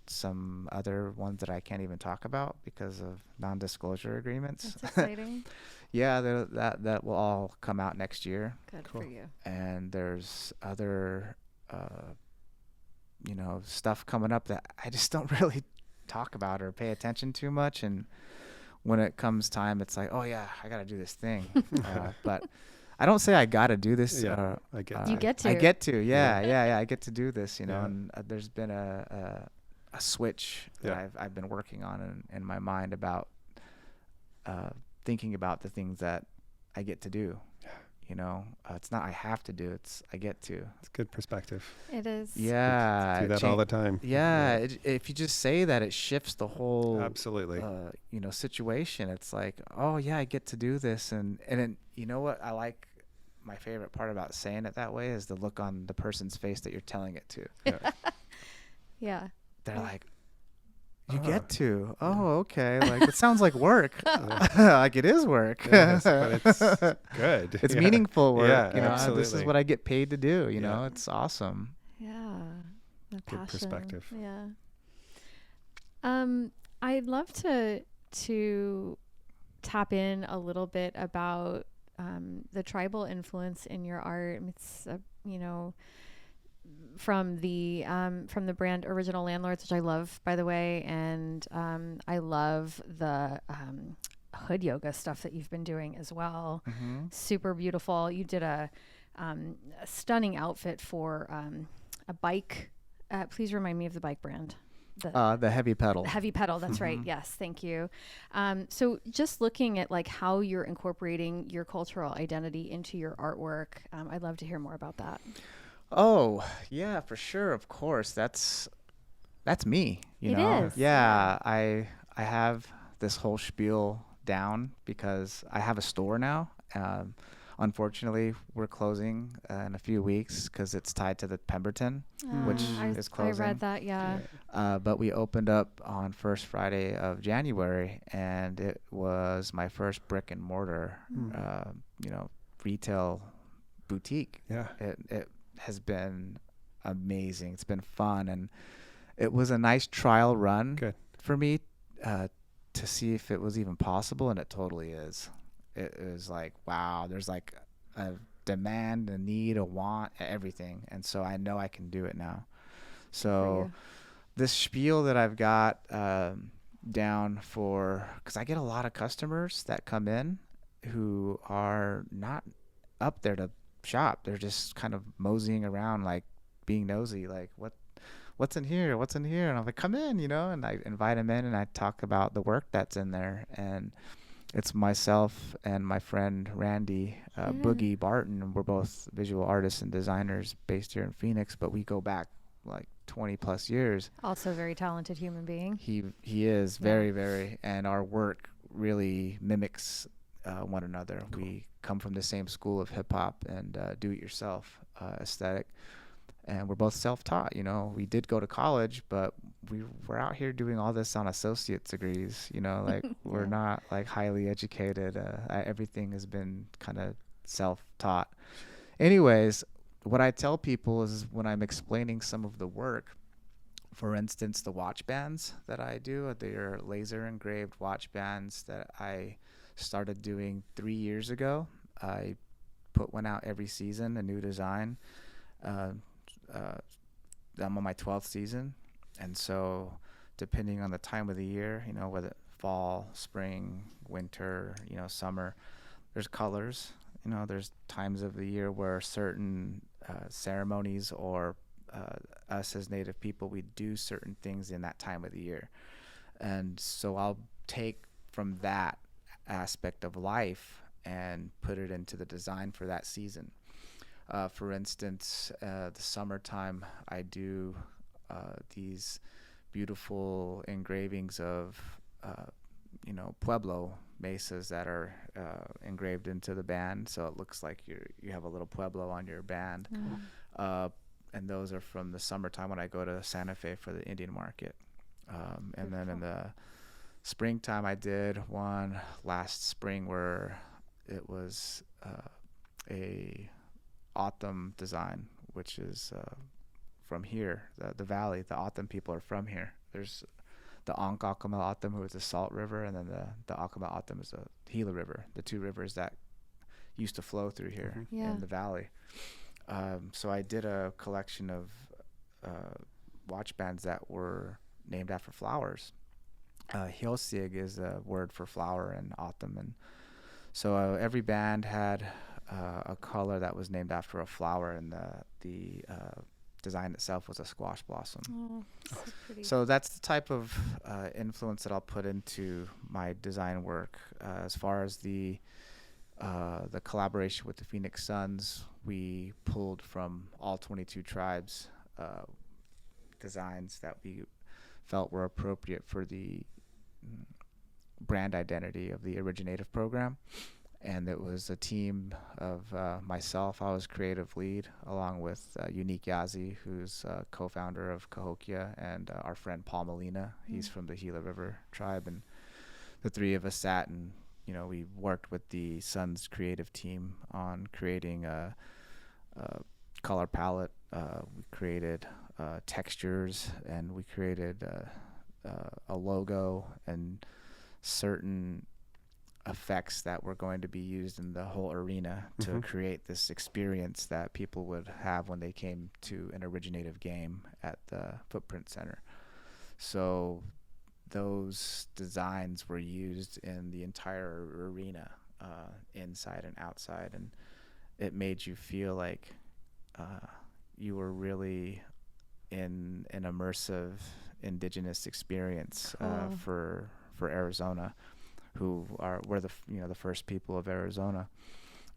some other ones that I can't even talk about because of non-disclosure agreements. That's exciting. Yeah, that will all come out next year. Good for you. And there's other you know, stuff coming up that I just don't really talk about or pay attention too much, and when it comes time, it's like, oh yeah, I gotta do this thing. But I don't say I gotta do this. Yeah, I get you get to. I get to. Yeah. I get to do this. You know, and there's been a switch that I've been working on in my mind about thinking about the things that I get to do. You know, it's not I have to do, it's I get to. It's good perspective. It is. Yeah. Do that all the time. Yeah. If you just say that, it shifts the whole absolutely you know, situation. It's like, oh yeah, I get to do this, and then, you know what I like, my favorite part about saying it that way is the look on the person's face that you're telling it to. Yeah. They're like, you get to. Oh, okay. Like, it sounds like work. Like, it is work. Yes, but it's good. It's meaningful work. Yeah, you know, absolutely. This is what I get paid to do. You know, it's awesome. Yeah. The good passion. perspective. Yeah. I'd love to tap in a little bit about the tribal influence in your art. It's you know, from the brand Original Landlords, which I love, by the way, and I love the hood yoga stuff that you've been doing as well. Super beautiful. You did a stunning outfit for a bike. Please remind me of the bike brand. The Heavy Pedal. Heavy Pedal, that's right. Yes, thank you. So just looking at like how you're incorporating your cultural identity into your artwork, I'd love to hear more about that. Oh, yeah, for sure. Of course. That's me, you know? Is. Yeah. I have this whole spiel down because I have a store now. Unfortunately, we're closing in a few weeks because it's tied to the Pemberton, which is closing. I read that, yeah. But we opened up on first Friday of January, and it was my first brick and mortar, you know, retail boutique. Yeah. It has been amazing. It's been fun, and it was a nice trial run for me to see if it was even possible, and it totally is. It was like, wow, there's like a demand, a need, a want, everything, and so I know I can do it now. So this spiel that I've got down for, because I get a lot of customers that come in who are not up there to shop. They're just kind of moseying around, like being nosy, like what's in here, and I'm like, come in, you know, and I invite them in and I talk about the work that's in there. And it's myself and my friend Randy Boogie Barton. We're both visual artists and designers based here in Phoenix, but we go back like 20 plus years. Also very talented human being. He is very, very, and our work really mimics one another. Cool. We come from the same school of hip hop and do-it-yourself aesthetic, and we're both self-taught. You know, we did go to college, but we're out here doing all this on associate's degrees. You know, like we're not like highly educated. Everything has been kind of self-taught. Anyways, what I tell people is when I'm explaining some of the work, For instance, the watch bands that I do, they're laser engraved watch bands that I started doing 3 years ago. I put one out every season, a new design. I'm on my 12th season. And so depending on the time of the year, whether fall, spring, winter, summer, there's colors. There's times of the year where certain ceremonies or us as Native people, we do certain things in that time of the year. And so I'll take from that aspect of life and put it into the design for that season. For instance, the summertime, I do these beautiful engravings of, Pueblo mesas that are engraved into the band. So it looks like you have a little Pueblo on your band. And those are from the summertime when I go to Santa Fe for the Indian market. And then in the springtime, I did one last spring where it was a autumn design, which is from here, the valley. The Autumn people are from here. There's the Ankh-Akama Autumn, who is the Salt River, and then the Akama Autumn is the Gila River, the two rivers that used to flow through here in the valley. So I did a collection of watch bands that were named after flowers. Hyosig is a word for flower in autumn, and so every band had a color that was named after a flower, and the design itself was a squash blossom. Oh, so pretty. So that's the type of influence that I'll put into my design work. As far as the collaboration with the Phoenix Suns, we pulled from all 22 tribes designs that we felt were appropriate for the brand identity of the Originative program. And it was a team of myself. I was creative lead, along with Unique Yazi, who's co-founder of Cahokia, and our friend Paul Molina. He's from the Gila River tribe. And the three of us sat and we worked with the Suns creative team on creating a color palette. We created textures, and we created a logo and certain effects that were going to be used in the whole arena to create this experience that people would have when they came to an Originative game at the Footprint Center. So those designs were used in the entire arena, inside and outside, and it made you feel like you were really in an immersive indigenous experience for Arizona, who we're the first people of Arizona.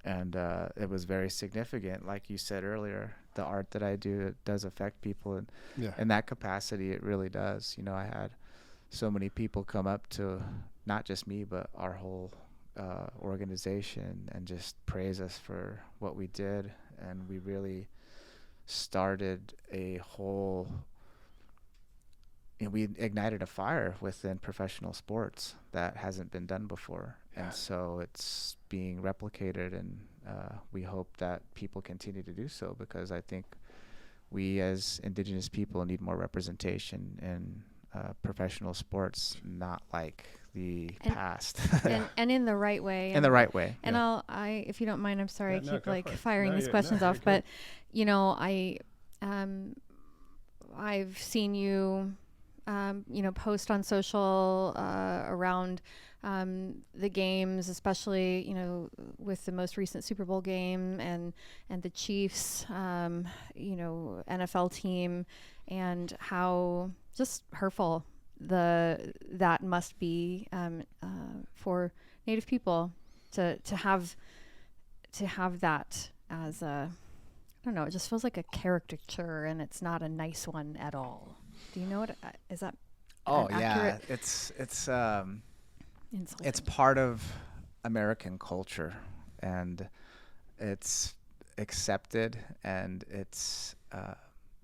And it was very significant. Like you said earlier, the art that I do, it does affect people, and in that capacity it really does. I had so many people come up to not just me but our whole organization and just praise us for what we did. And we really started a whole, we ignited a fire within professional sports that hasn't been done before. And so it's being replicated, and we hope that people continue to do so, because I think we as Indigenous people need more representation in professional sports, not like the past. and in the right way. In the right way. And if you don't mind, I'm sorry, I keep firing these questions off, but I've seen you post on social around the games, especially with the most recent Super Bowl game and the Chiefs NFL team, and how just hurtful that must be for Native people to have that as a, I don't know, it just feels like a caricature, and it's not a nice one at all. Do you know what is that? Oh yeah, it's part of American culture, and it's accepted, and it's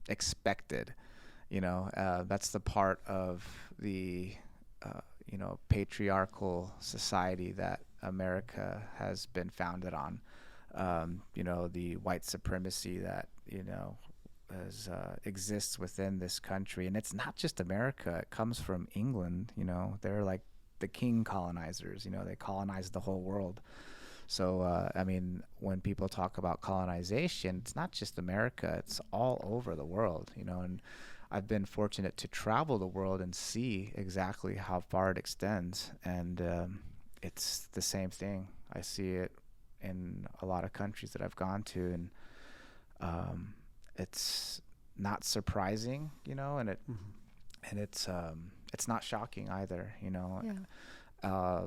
expected. That's the part of the patriarchal society that America has been founded on. The white supremacy that exists within this country. And it's not just America. It comes from England. They're like the king colonizers. They colonized the whole world. So, when people talk about colonization, it's not just America, it's all over the world, and I've been fortunate to travel the world and see exactly how far it extends. And it's the same thing. I see it in a lot of countries that I've gone to, and it's not surprising, and it's not shocking either, Yeah.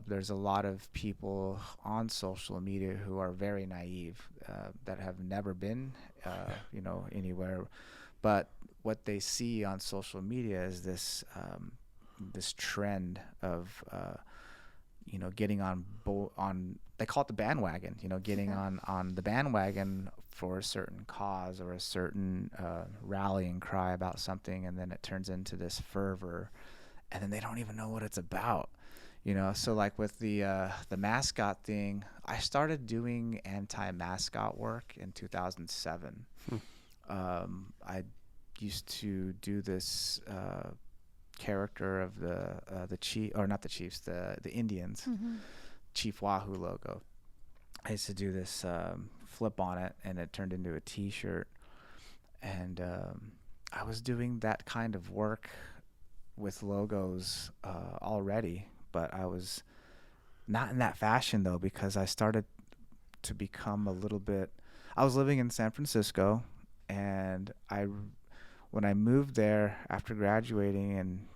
There's a lot of people on social media who are very naive, that have never been, anywhere. But what they see on social media is this trend of, getting on they call it the bandwagon, getting on the bandwagon for a certain cause or a certain rallying cry about something, and then it turns into this fervor, and then they don't even know what it's about. So like with the mascot thing, I started doing anti-mascot work in 2007. I used to do this character of the chief, or not the Chiefs, the Indians, Chief Wahoo logo. I used to do this flip on it, and it turned into a T-shirt. And I was doing that kind of work with logos already. But I was not in that fashion, though, because I started to become a little bit... I was living in San Francisco, and when I moved there after graduating in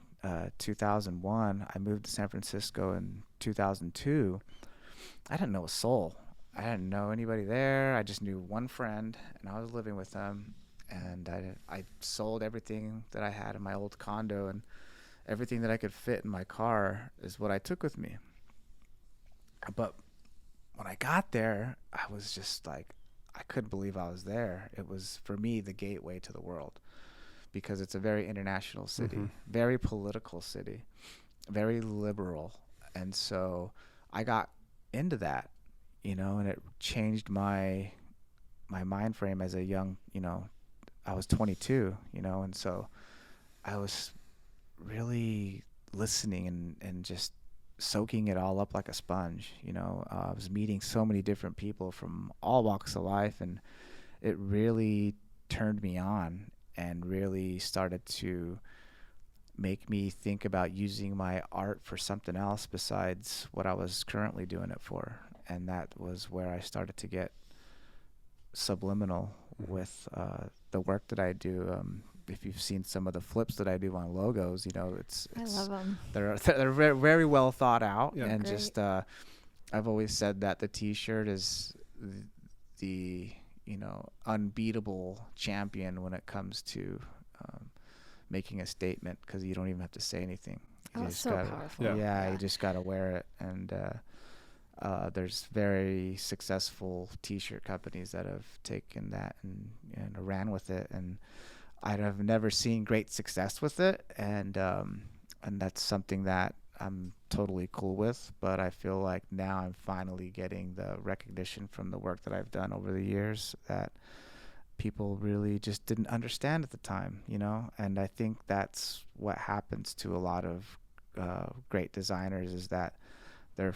2001, I moved to San Francisco in 2002. I didn't know a soul. I didn't know anybody there. I just knew one friend, and I was living with them. And I sold everything that I had in my old condo, and everything that I could fit in my car is what I took with me. But when I got there, I was just like, I couldn't believe I was there. It was, for me, the gateway to the world, because it's a very international city, very political city, very liberal. And so I got into that, and it changed my mind frame as a young, I was 22, and so I was really listening and just soaking it all up like a sponge. I was meeting so many different people from all walks of life, and it really turned me on and really started to make me think about using my art for something else besides what I was currently doing it for. And that was where I started to get subliminal with the work that I do. If you've seen some of the flips that I do on logos, it's I love them. They're very, very well thought out. Yeah. And Great. just I've always said that the T-shirt is the unbeatable champion when it comes to making a statement, because you don't even have to say anything. Oh, it's so powerful. Yeah, you just gotta wear it. And there's very successful T-shirt companies that have taken that and ran with it, and I have never seen great success with it, and that's something that I'm totally cool with. But I feel like now I'm finally getting the recognition from the work that I've done over the years that people really just didn't understand at the time, and I think that's what happens to a lot of great designers, is that they're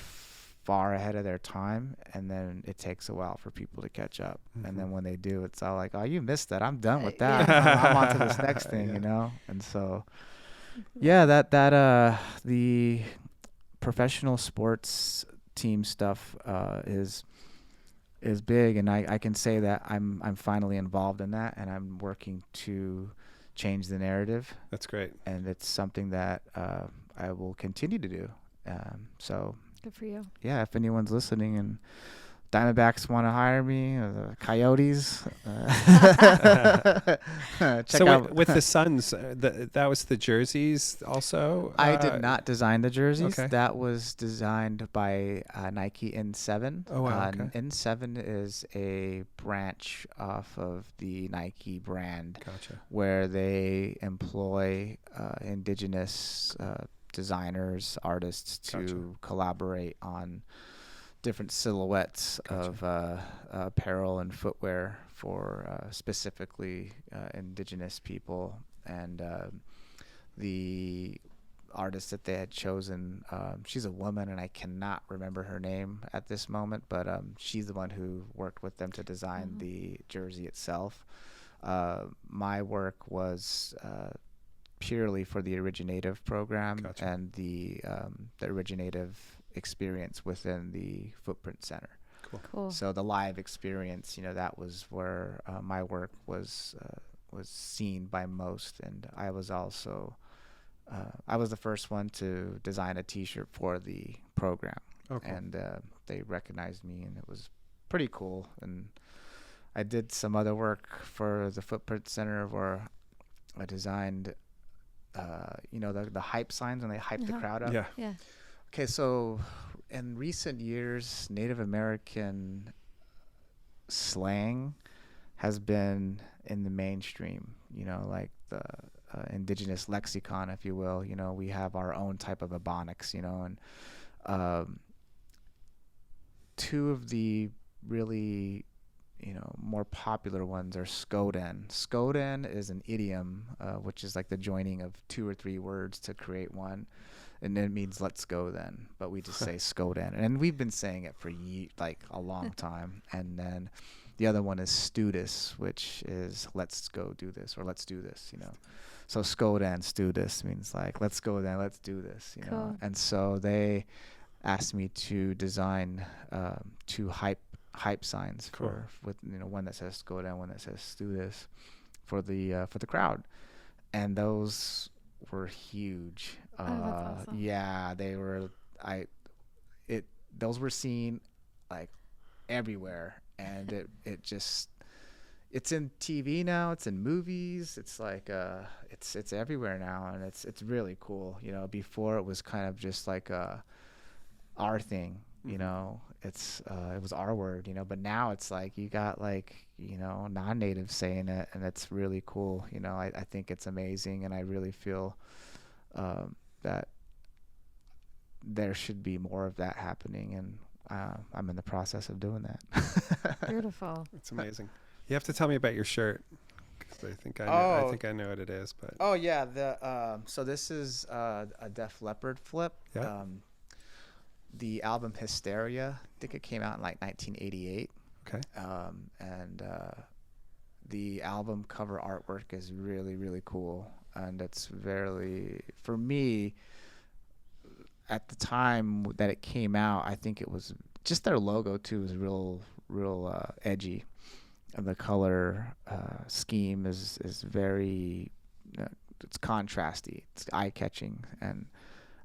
far ahead of their time, and then it takes a while for people to catch up. And then when they do, it's all like, oh, you missed that. I'm done with that. I'm on to this next thing, And so, yeah, that the professional sports team stuff is big, and I can say that I'm finally involved in that, and I'm working to change the narrative. That's great. And it's something that I will continue to do. So Good for you. yeah, if anyone's listening and Diamondbacks want to hire me, or the Coyotes, check So out. with the Suns, that was the jerseys also? I did not design the jerseys. Okay. That was designed by Nike N7. Oh, wow, okay. N7 is a branch off of the Nike brand. Gotcha. Where they employ indigenous designers, artists to Gotcha. collaborate on different silhouettes of apparel and footwear for specifically indigenous people. And the artist that they had chosen, she's a woman, and I cannot remember her name at this moment, but she's the one who worked with them to design the jersey itself. My work was purely for the originative program. Gotcha. And the originative experience within the Footprint Center. Cool. So the live experience, that was where my work was seen by most. And I was also I was the first one to design a T-shirt for the program. Okay. And they recognized me, and it was pretty cool. And I did some other work for the Footprint Center where I designed the hype signs when they hype the crowd up. Yeah. Okay, so in recent years, Native American slang has been in the mainstream, like the indigenous lexicon, if you will. We have our own type of ebonics, and two of the really more popular ones are Skoden. Skoden is an idiom, which is like the joining of two or three words to create one. And it means let's go then, but we just say Skoden. And we've been saying it for a long time. And then the other one is Studis, which is let's go do this, or let's do this, So Skoden, Studis means like let's go then, let's do this, Cool. And so they asked me to design two hype signs with one that says Skoden, one that says do this for the crowd. And those were huge. That's awesome. Yeah, they were. Those were seen like everywhere, and it's in TV now. It's in movies. It's like it's everywhere now, and it's really cool. Before it was kind of just like our thing. It was our word. But now it's like you got non-natives saying it, and it's really cool. I think it's amazing, and I really feel that there should be more of that happening, and I'm in the process of doing that. Beautiful. It's amazing. You have to tell me about your shirt, because I think I know what it is. But oh yeah, so this is a Def Leppard flip. Yeah. The album Hysteria, I think it came out in 1988. Okay. And the album cover artwork is really, really cool. And it's for me, at the time that it came out, I think it was just their logo too is real edgy. And the color scheme is very, it's contrasty. It's eye-catching. And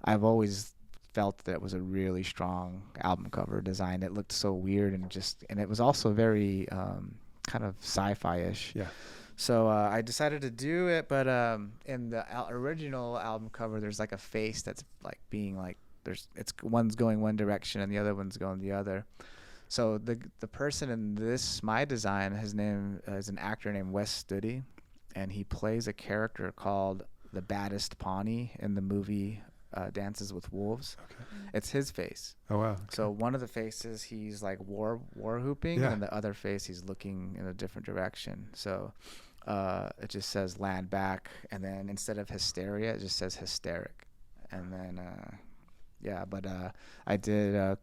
I've always felt that it was a really strong album cover design. It looked so weird and it was also very kind of sci-fi-ish. Yeah. So I decided to do it, but in the original album cover, there's like a face that's like being like it's one's going one direction and the other one's going the other. So the person in my design, his name is an actor named Wes Studi, and he plays a character called the Baddest Pawnee in the movie Dances with Wolves. Okay. It's his face. Oh wow. Okay. So one of the faces he's like war whooping, and the other face he's looking in a different direction. So it just says land back, and then instead of hysteria, it just says hysteric. And then I did a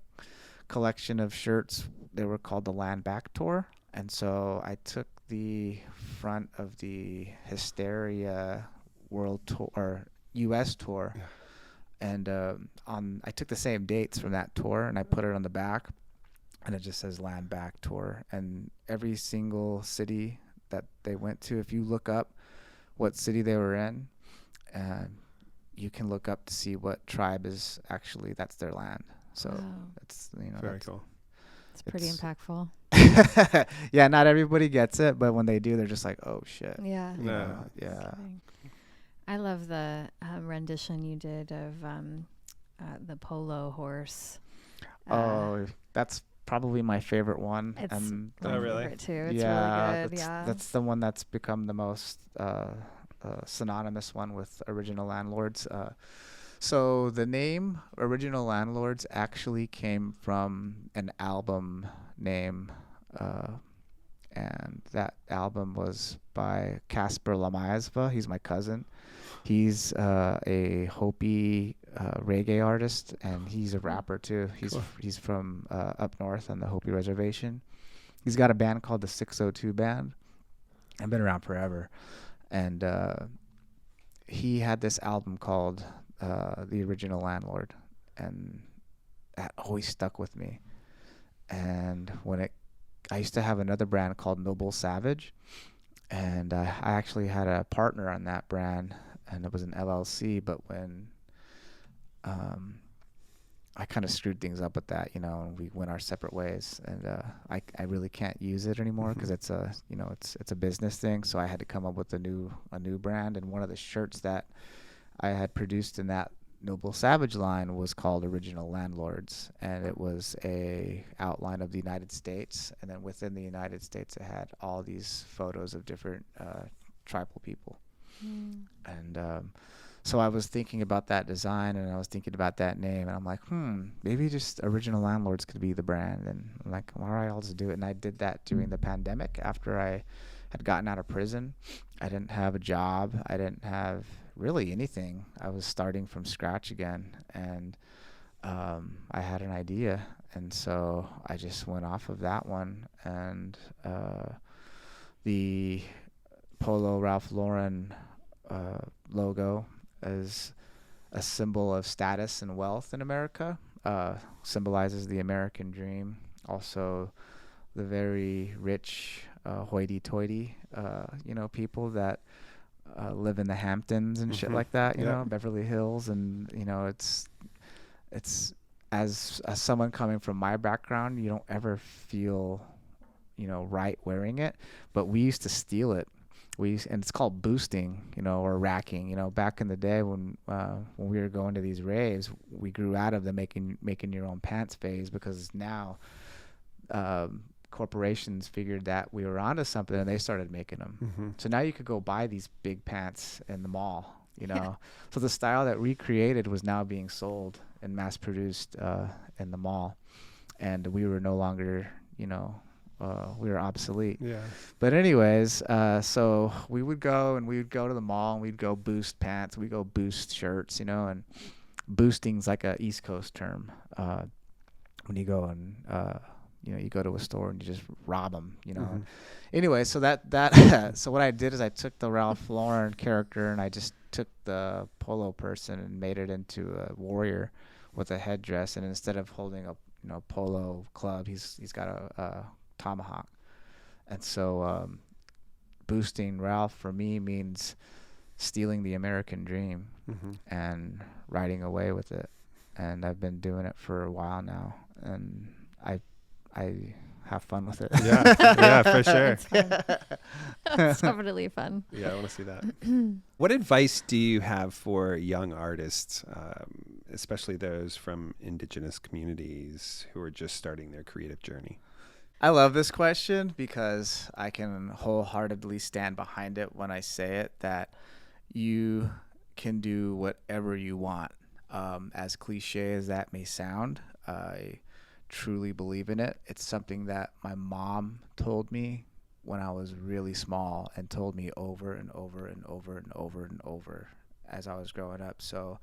collection of shirts. They were called the Land Back Tour, and so I took the front of the Hysteria World Tour or U.S. tour. Yeah. And I took the same dates from that tour, and I put it on the back, and it just says Land Back Tour. And every single city that they went to, if you look up what city they were in, you can look up to see what tribe is actually, that's their land. So it's very cool. It's pretty impactful. Yeah, not everybody gets it, but when they do, they're just like, oh shit. Yeah. Yeah. I love the rendition you did of the polo horse. That's probably my favorite one. It's my really? Favorite too. It's yeah, really good. That's the one that's become the most synonymous one with original landlords. So the name Original Landlords actually came from an album name, and that album was by Casper Lamaisva. He's my cousin. He's a Hopi reggae artist, and he's a rapper too. He's from up north on the Hopi reservation. He's got a band called the 602 Band. I've been around forever, and he had this album called The Original Landlord, and that always stuck with me. And I used to have another brand called Noble Savage, and I actually had a partner on that brand, and it was an LLC. But when I kind of screwed things up with that, and we went our separate ways, and I really can't use it anymore because it's a business thing. So I had to come up with a new brand, and one of the shirts that I had produced in that Noble Savage line was called Original Landlords, and it was a outline of the United States, and then within the United States it had all these photos of different tribal people. And so I was thinking about that design, and I was thinking about that name, and I'm like, maybe just Original Landlords could be the brand. And I'm like, all right, I'll just do it. And I did that during the pandemic after I had gotten out of prison. I didn't have a job. I didn't have really anything. I was starting from scratch again, and I had an idea, and so I just went off of that one. And the Polo Ralph Lauren logo is a symbol of status and wealth in America, symbolizes the American dream. Also, the very rich, hoity-toity, people that live in the Hamptons and shit like that, Beverly Hills, and it's as someone coming from my background, you don't ever feel right wearing it, but we used to steal it. And it's called boosting, or racking. Back in the day when we were going to these raves, we grew out of the making your own pants phase, because now corporations figured that we were onto something, and they started making them. So now you could go buy these big pants in the mall, So the style that we created was now being sold and mass produced in the mall, and we were no longer, we were obsolete. Yeah. But anyways, so we would go to the mall, and we'd go boost pants, we'd go boost shirts, and boosting's like a East Coast term. When you go and you go to a store and you just rob them, Anyway, so that so what I did is I took the Ralph Lauren character, and I just took the polo person and made it into a warrior with a headdress, and instead of holding a polo club, he's got a tomahawk. And so boosting Ralph for me means stealing the American dream and riding away with it. And I've been doing it for a while now, and I have fun with it. Yeah, for sure. It's definitely fun. Yeah, I want to see that. What advice do you have for young artists, especially those from indigenous communities who are just starting their creative journey? I love this question because I can wholeheartedly stand behind it when I say it, that you can do whatever you want. As cliche as that may sound, I truly believe in it. It's something that my mom told me when I was really small, and told me over and over and over and over and over as I was growing up. So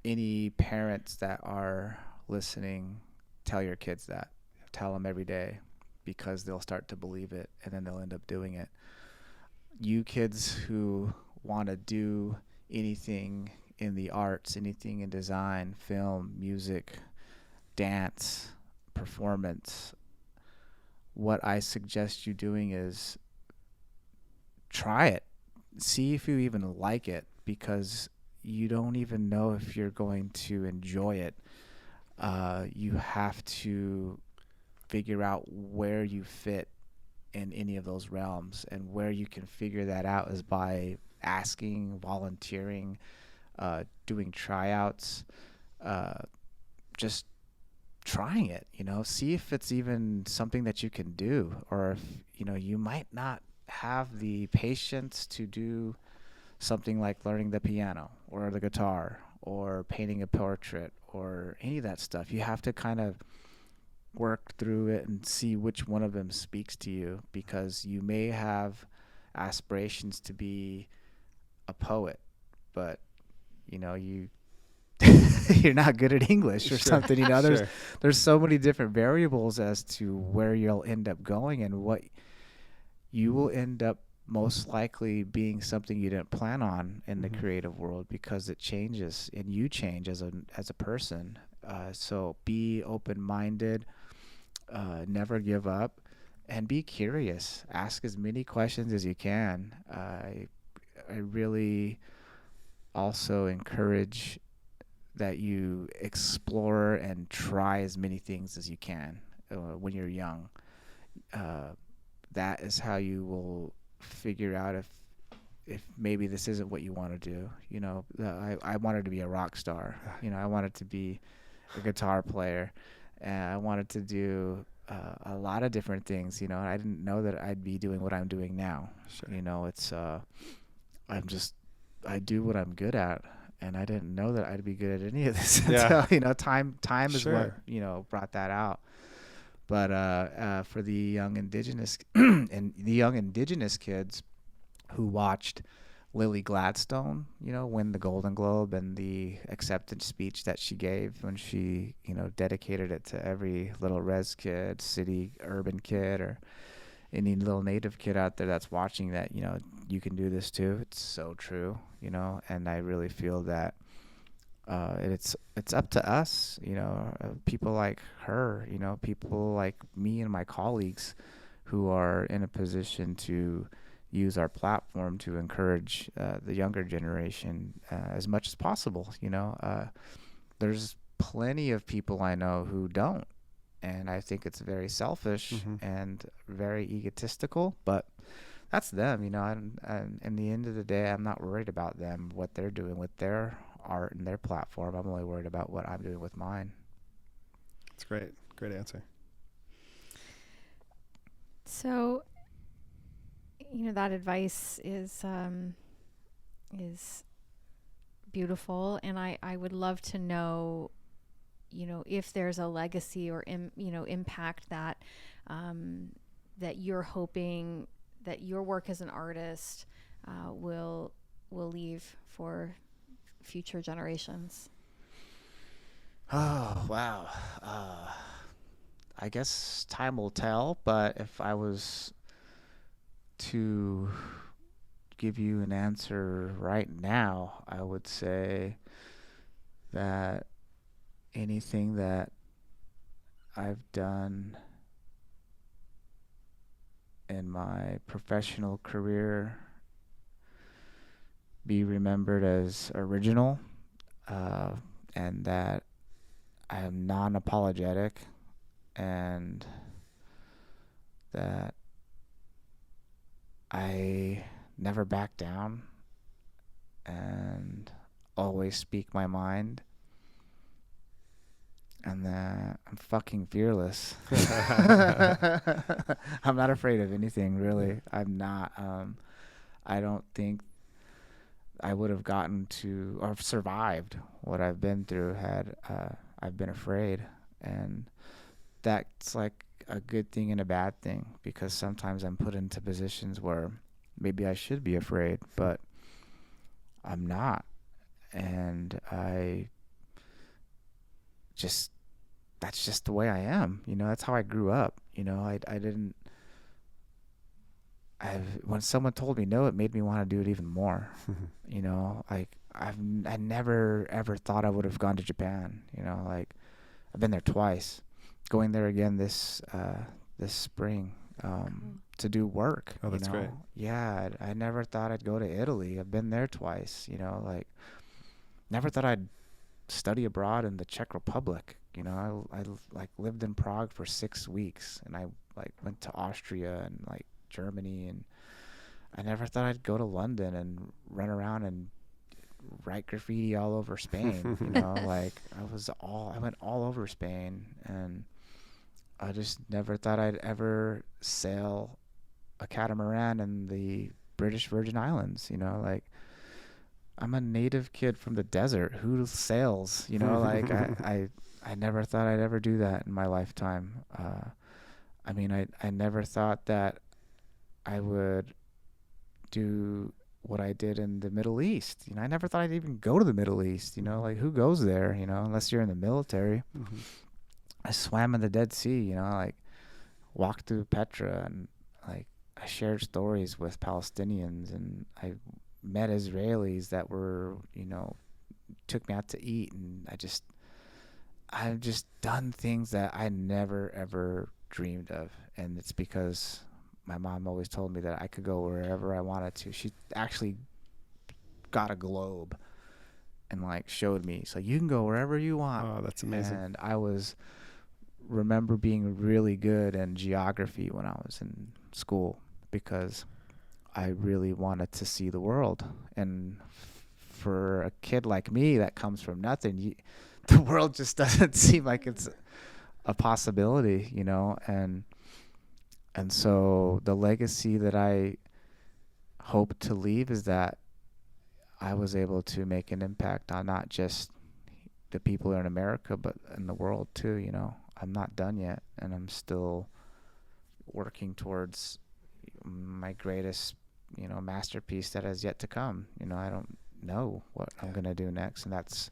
any parents that are listening, tell your kids that. Tell them every day, because they'll start to believe it, and then they'll end up doing it. You kids who want to do anything in the arts, anything in design, film, music, dance, performance, what I suggest you doing is try it. See if you even like it, because you don't even know if you're going to enjoy it. You have to figure out where you fit in any of those realms, and where you can figure that out is by asking, volunteering, doing tryouts, just trying it, see if it's even something that you can do, or if, you might not have the patience to do something like learning the piano or the guitar or painting a portrait or any of that stuff. You have to kind of work through it and see which one of them speaks to you, because you may have aspirations to be a poet, but you you're not good at English or something. There's so many different variables as to where you'll end up going, and what you will end up most likely being something you didn't plan on in the creative world, because it changes and you change as a person. So be open-minded, never give up, and be curious. Ask as many questions as you can. I really also encourage that you explore and try as many things as you can when you're young. That is how you will figure out if maybe this isn't what you want to do. I wanted to be a rock star. I wanted to be a guitar player, and I wanted to do a lot of different things. I didn't know that I'd be doing what I'm doing now. Sure. It's I do what I'm good at, and I didn't know that I'd be good at any of this until time is what brought that out. But for the young indigenous and the young indigenous kids who watched Lily Gladstone, win the Golden Globe, and the acceptance speech that she gave when she, dedicated it to every little res kid, city, urban kid, or any little native kid out there that's watching that, you can do this too. It's so true, and I really feel that it's up to us, people like her, people like me and my colleagues who are in a position to use our platform to encourage the younger generation as much as possible. There's plenty of people I know who don't, and I think it's very selfish and very egotistical, but that's them. And in the end of the day, I'm not worried about them, what they're doing with their art and their platform. I'm only worried about what I'm doing with mine. That's great. Great answer. So, that advice is beautiful, and I would love to know, if there's a legacy or impact that that you're hoping that your work as an artist will leave for future generations. Oh, wow. I guess time will tell, but if I was to give you an answer right now, I would say that anything that I've done in my professional career be remembered as original, and that I am non-apologetic, and that I never back down and always speak my mind, and that I'm fucking fearless. I'm not afraid of anything, really. I'm not. I don't think I would have gotten to or survived what I've been through had I've been afraid. And that's like a good thing and a bad thing, because sometimes I'm put into positions where maybe I should be afraid, but I'm not. And that's just the way I am. That's how I grew up. When someone told me no, it made me want to do it even more. I never ever thought I would have gone to Japan. I've been there twice, going there again this spring to do work. Oh, that's great. Yeah, I never thought I'd go to Italy. I've been there twice. Never thought I'd study abroad in the Czech Republic. I lived in Prague for 6 weeks, and I went to Austria and Germany, and I never thought I'd go to London and run around and write graffiti all over Spain. I went all over Spain, and I just never thought I'd ever sail a catamaran in the British Virgin Islands. I'm a native kid from the desert who sails, like I never thought I'd ever do that in my lifetime. I mean, I never thought that I would do what I did in the Middle East. I never thought I'd even go to the Middle East, like who goes there, unless you're in the military. Mm-hmm. I swam in the Dead Sea, like walked through Petra, and like I shared stories with Palestinians, and I met Israelis that were, took me out to eat, and I've just done things that I never ever dreamed of. And it's because my mom always told me that I could go wherever I wanted to. She actually got a globe and like showed me. So you can go wherever you want. Oh, that's amazing. And I remember being really good in geography when I was in school because I really wanted to see the world. And for a kid like me that comes from nothing, the world just doesn't seem like it's a possibility, and so the legacy that I hope to leave is that I was able to make an impact on not just the people in America, but in the world too. I'm not done yet, and I'm still working towards my greatest, masterpiece that has yet to come. I don't know what I'm going to do next, and that's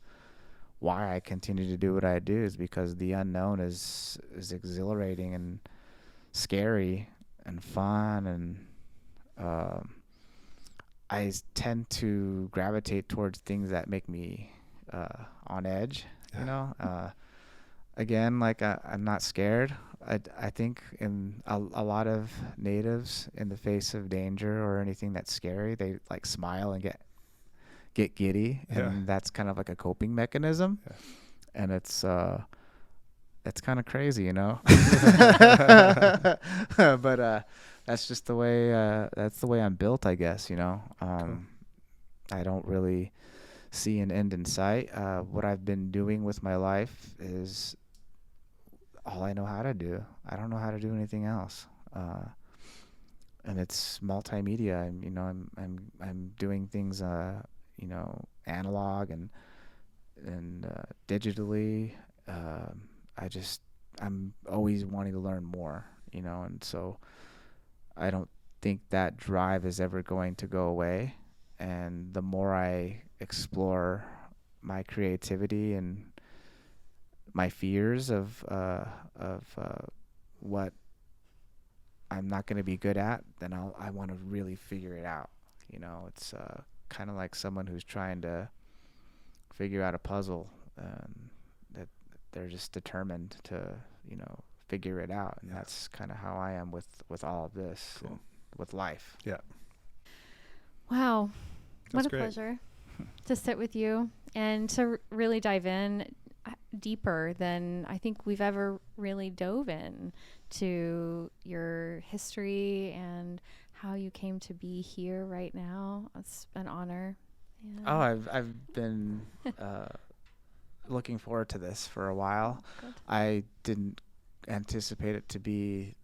why I continue to do what I do, is because the unknown is exhilarating and scary and fun, and I tend to gravitate towards things that make me on edge. Again, like I'm not scared. I think in a lot of natives, in the face of danger or anything that's scary, they like smile and get giddy, and that's kind of like a coping mechanism. And it's kind of crazy, but that's just the way I'm built, I guess. Cool. I don't really see an end in sight. What I've been doing with my life is all I know how to do. I don't know how to do anything else. And it's multimedia. I'm doing things analog and digitally. I'm always wanting to learn more, and so I don't think that drive is ever going to go away. And the more I explore my creativity and my fears of what I'm not going to be good at, then I want to really figure it out. It's kind of like someone who's trying to figure out a puzzle, that they're just determined to, figure it out. And that's kind of how I am with all of this. Cool. With life. Yeah. Wow. That's what a great. Pleasure to sit with you and to really dive in deeper than I think we've ever really dove in to your history and how you came to be here right now. It's an honor. Oh, I've been looking forward to this for a while. Good. I didn't anticipate it to be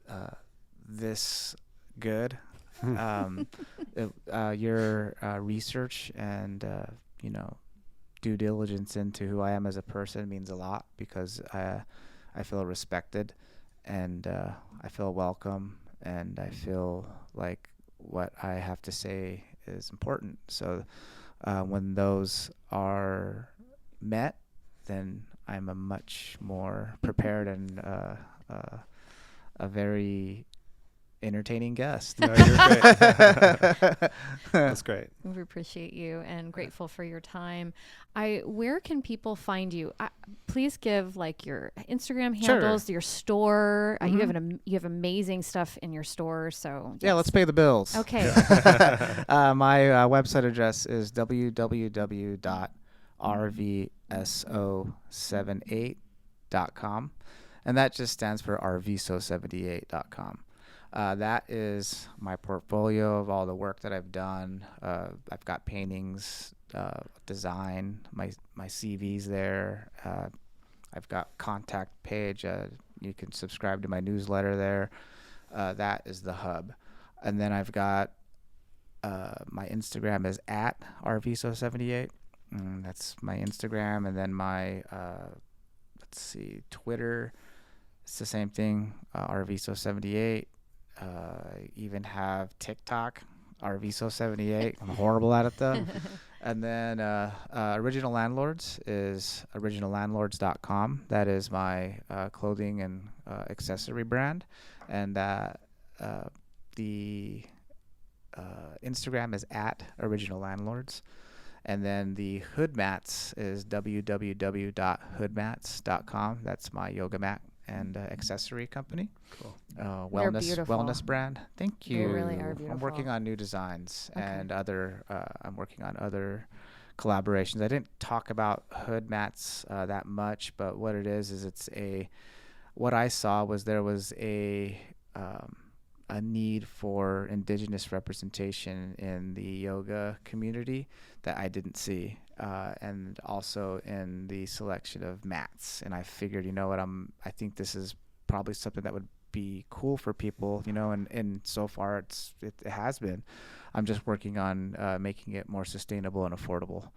this good. Your research and due diligence into who I am as a person means a lot, because I feel respected, and I feel welcome, and I feel like what I have to say is important. So when those are met, then I'm a much more prepared and a very entertaining guest. No, you're great. That's great. We appreciate you and grateful for your time. Where can people find you? Please give like your Instagram handles, sure. Your store. Mm-hmm. You have amazing stuff in your store. So yes. Yeah, let's pay the bills. Okay. My website address is www.rvso78.com, and that just stands for rvso78.com. That is my portfolio of all the work that I've done. I've got paintings, design, my CV's there. I've got contact page. You can subscribe to my newsletter there. That is the hub. And then I've got my Instagram is at Arviso78. That's my Instagram. And then my, Twitter, it's the same thing, Arviso78. Even have TikTok, Arviso78. I'm horrible at it though. And then Original Landlords is originallandlords.com. That is my clothing and accessory brand. And the Instagram is at Original Landlords. And then the Hood Mats is www.hoodmats.com. That's my yoga mat and accessory company. Cool. Wellness brand. Thank you. They really are beautiful. I'm working on new designs and I'm working on other collaborations. I didn't talk about Hood Mats that much, but what it is what I saw was there was a need for indigenous representation in the yoga community that I didn't see, and also in the selection of mats. And I figured, you know what, I think this is probably something that would be cool for people, and so far it has been. I'm just working on making it more sustainable and affordable.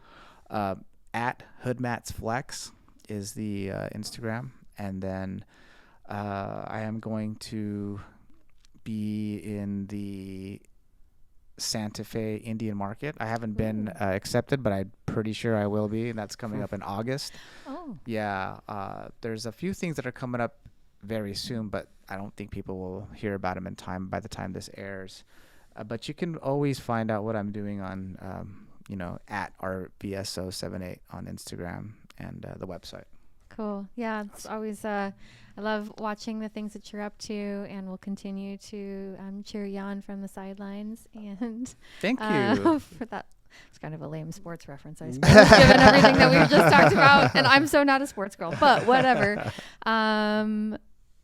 At Hood Mats Flex is the Instagram, and then I am going to be in the Santa Fe Indian Market. I haven't been accepted, but I'm pretty sure I will be, and that's coming up in August. Oh. Yeah, there's a few things that are coming up very soon, but I don't think people will hear about them in time by the time this airs. But you can always find out what I'm doing on, at RVSO78 on Instagram and the website. Cool. Yeah, it's always I love watching the things that you're up to, and we'll continue to cheer you on from the sidelines. And thank you for that. It's kind of a lame sports reference, I suppose, given everything that we've just talked about. And I'm so not a sports girl, but whatever.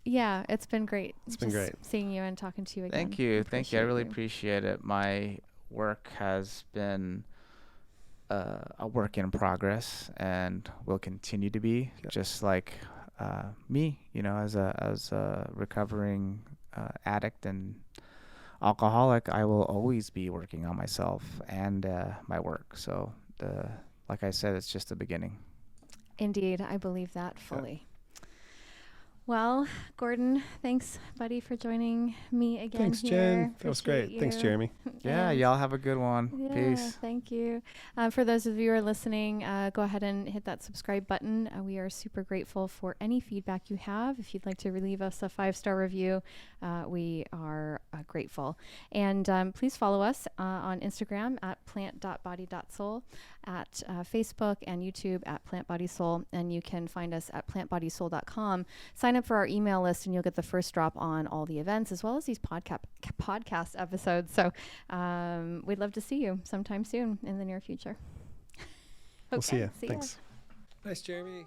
Yeah, it's been great. It's been great seeing you and talking to you again. Thank you. I really appreciate it. My work has been a work in progress and will continue to be, just like me, as a recovering addict and alcoholic. I will always be working on myself and my work. So like I said, it's just the beginning. Indeed, I believe that fully. Well, Gordon, thanks, buddy, for joining me again. Thanks, Jen. That was great. Thanks, Jeremy. Yeah, y'all have a good one. Yeah, peace. Thank you. For those of you who are listening, go ahead and hit that subscribe button. We are super grateful for any feedback you have. If you'd like to leave us a 5-star review, we are grateful. And please follow us on Instagram at Plant.Body.Soul, at Facebook and YouTube at Plant.Body.Soul, and you can find us at Plant.Body.Soul.com. Sign up for our email list and you'll get the first drop on all the events as well as these podcast episodes. So we'd love to see you sometime soon in the near future. We'll see you. Thanks. Nice, Jeremy.